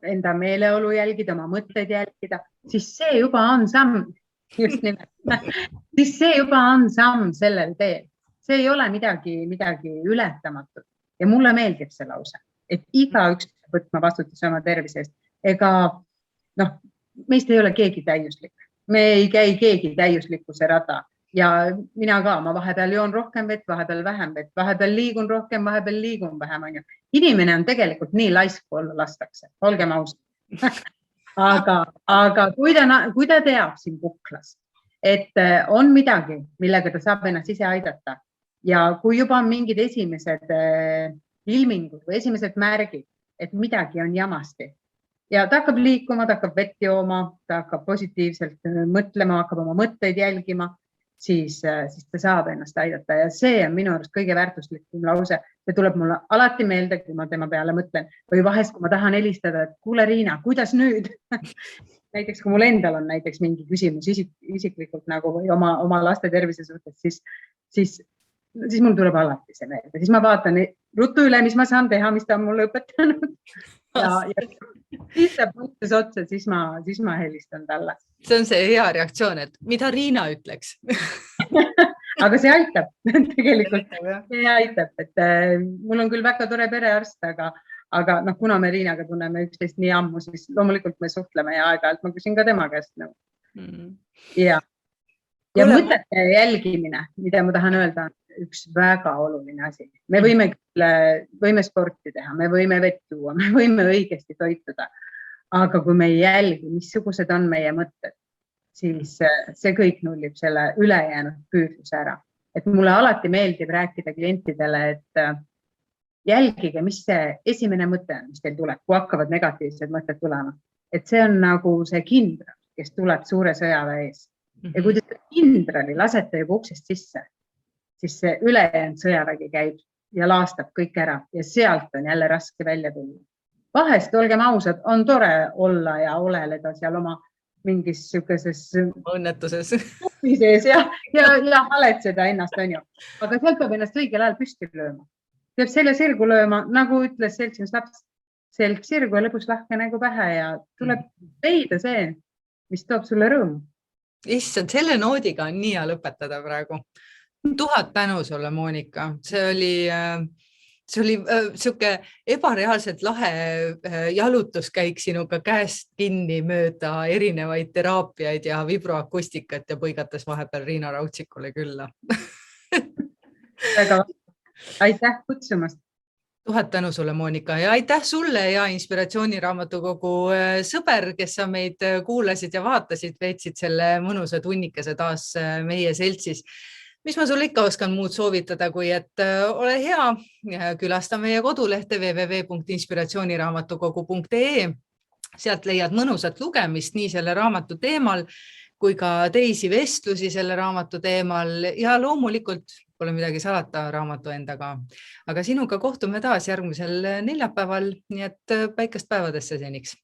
enda meeleolu jälgida, oma mõtteid jälgida, siis see juba on samm, just nimelt, siis see juba on samm sellel teel. See ei ole midagi ületamatut ja mulle meeldib see lause, et igaüks võtma vastutuse oma tervise eest. Ega meist ei ole keegi täiuslik. Me ei käi keegi täiuslikkuse rada ja mina ka, ma vahepeal joon rohkem vett, vahepeal vähem vett, vahepeal liigun rohkem, vahepeal liigun vähem. Inimene on tegelikult nii laisk, kui olla lastakse, olgem ausad. Aga kui ta teab siin kuklas, et on midagi, millega ta saab ennast ise aidata, ja kui juba on mingid esimesed ilmingud või esimesed märgid, et midagi on jamasti ja ta hakkab liikuma, ta hakkab vett jooma, ta hakkab positiivselt mõtlema, hakkab oma mõtteid jälgima, siis ta saab ennast aidata ja see on minu arust kõige väärtuslikum lause. See tuleb mulle alati meelde, kui ma tema peale mõtlen või vahest, kui ma tahan helistada, et kuule Riina, kuidas nüüd? Näiteks, kui mul endal on näiteks mingi küsimus isiklikult nagu või oma laste tervise suhtes, siis mul tuleb alati see meelde. Siis ma vaatan ruttu üle, mis ma saan teha, mis ta on mulle õpetanud. Ja siis ta puutus otsa, siis ma helistan talle. See on see hea reaktsioon, et mida Riina ütleks. Aga see aitab, tegelikult see aitab, et mul on küll väga tore perearst, aga kuna me Riinaga tunneme üksteist nii ammu, siis loomulikult me suhtleme ja aeg-ajalt ma küsin ka tema käest. Ja mõtete jälgimine, mida ma tahan öelda, on üks väga oluline asi. Me võime sporti teha, me võime vett juua, me võime õigesti toituda, aga kui me ei jälgi, missugused on meie mõtted, siis see kõik nullib selle ülejäänud püüdluse ära. Et mulle alati meeldib rääkida klientidele, et jälgige, mis see esimene mõte on, mis teil tuleb, kui hakkavad negatiivsed mõtted tulema. Et see on nagu see kindral, kes tuleb suure sõjaväe ees. Ja kui te kindrali lasete juba uksest sisse, siis see ülejäänud sõjavägi käib ja laastab kõik ära ja sealt on jälle raske välja tulla. Vahest, olgem ausad, on tore olla ja oleleda seal oma mingis sellises õnnetuses sees ja haletseda ennast, on ju. Aga sealt peab ennast õigel ajal püsti lööma. Peab selle sirgu lööma, nagu ütles seltsimees laps, selg sirgu ja lõbus lahke nägu pähe ja tuleb leida see, mis toob sulle rõõmu. Issand, selle noodiga on nii hea lõpetada praegu. 1000 tänu sulle, Monika. See oli siuke ebareaalselt lahe jalutuskäik sinuga käest kinni mööda erinevaid teraapiaid ja vibroakustikat ja põigates vahepeal Riina Raudsikule külla. Aitäh kutsumast. 1000 tänu sulle, Monika, ja aitäh sulle ja Inspiratsiooniraamatukogu sõber, kes sa meid kuulasid ja vaatasid, veetsid selle mõnusa tunnikese taas meie seltsis. Mis ma sulle ikka oskan muud soovitada, kui et ole hea, külasta meie kodulehte www.inspiratsiooniraamatukogu.ee. Sealt leiad mõnusat lugemist nii selle raamatu teemal kui ka teisi vestlusi selle raamatu teemal ja loomulikult pole midagi salata raamatu endaga. Aga sinuga kohtume taas järgmisel neljapäeval, nii et päikest päevadesse seniks.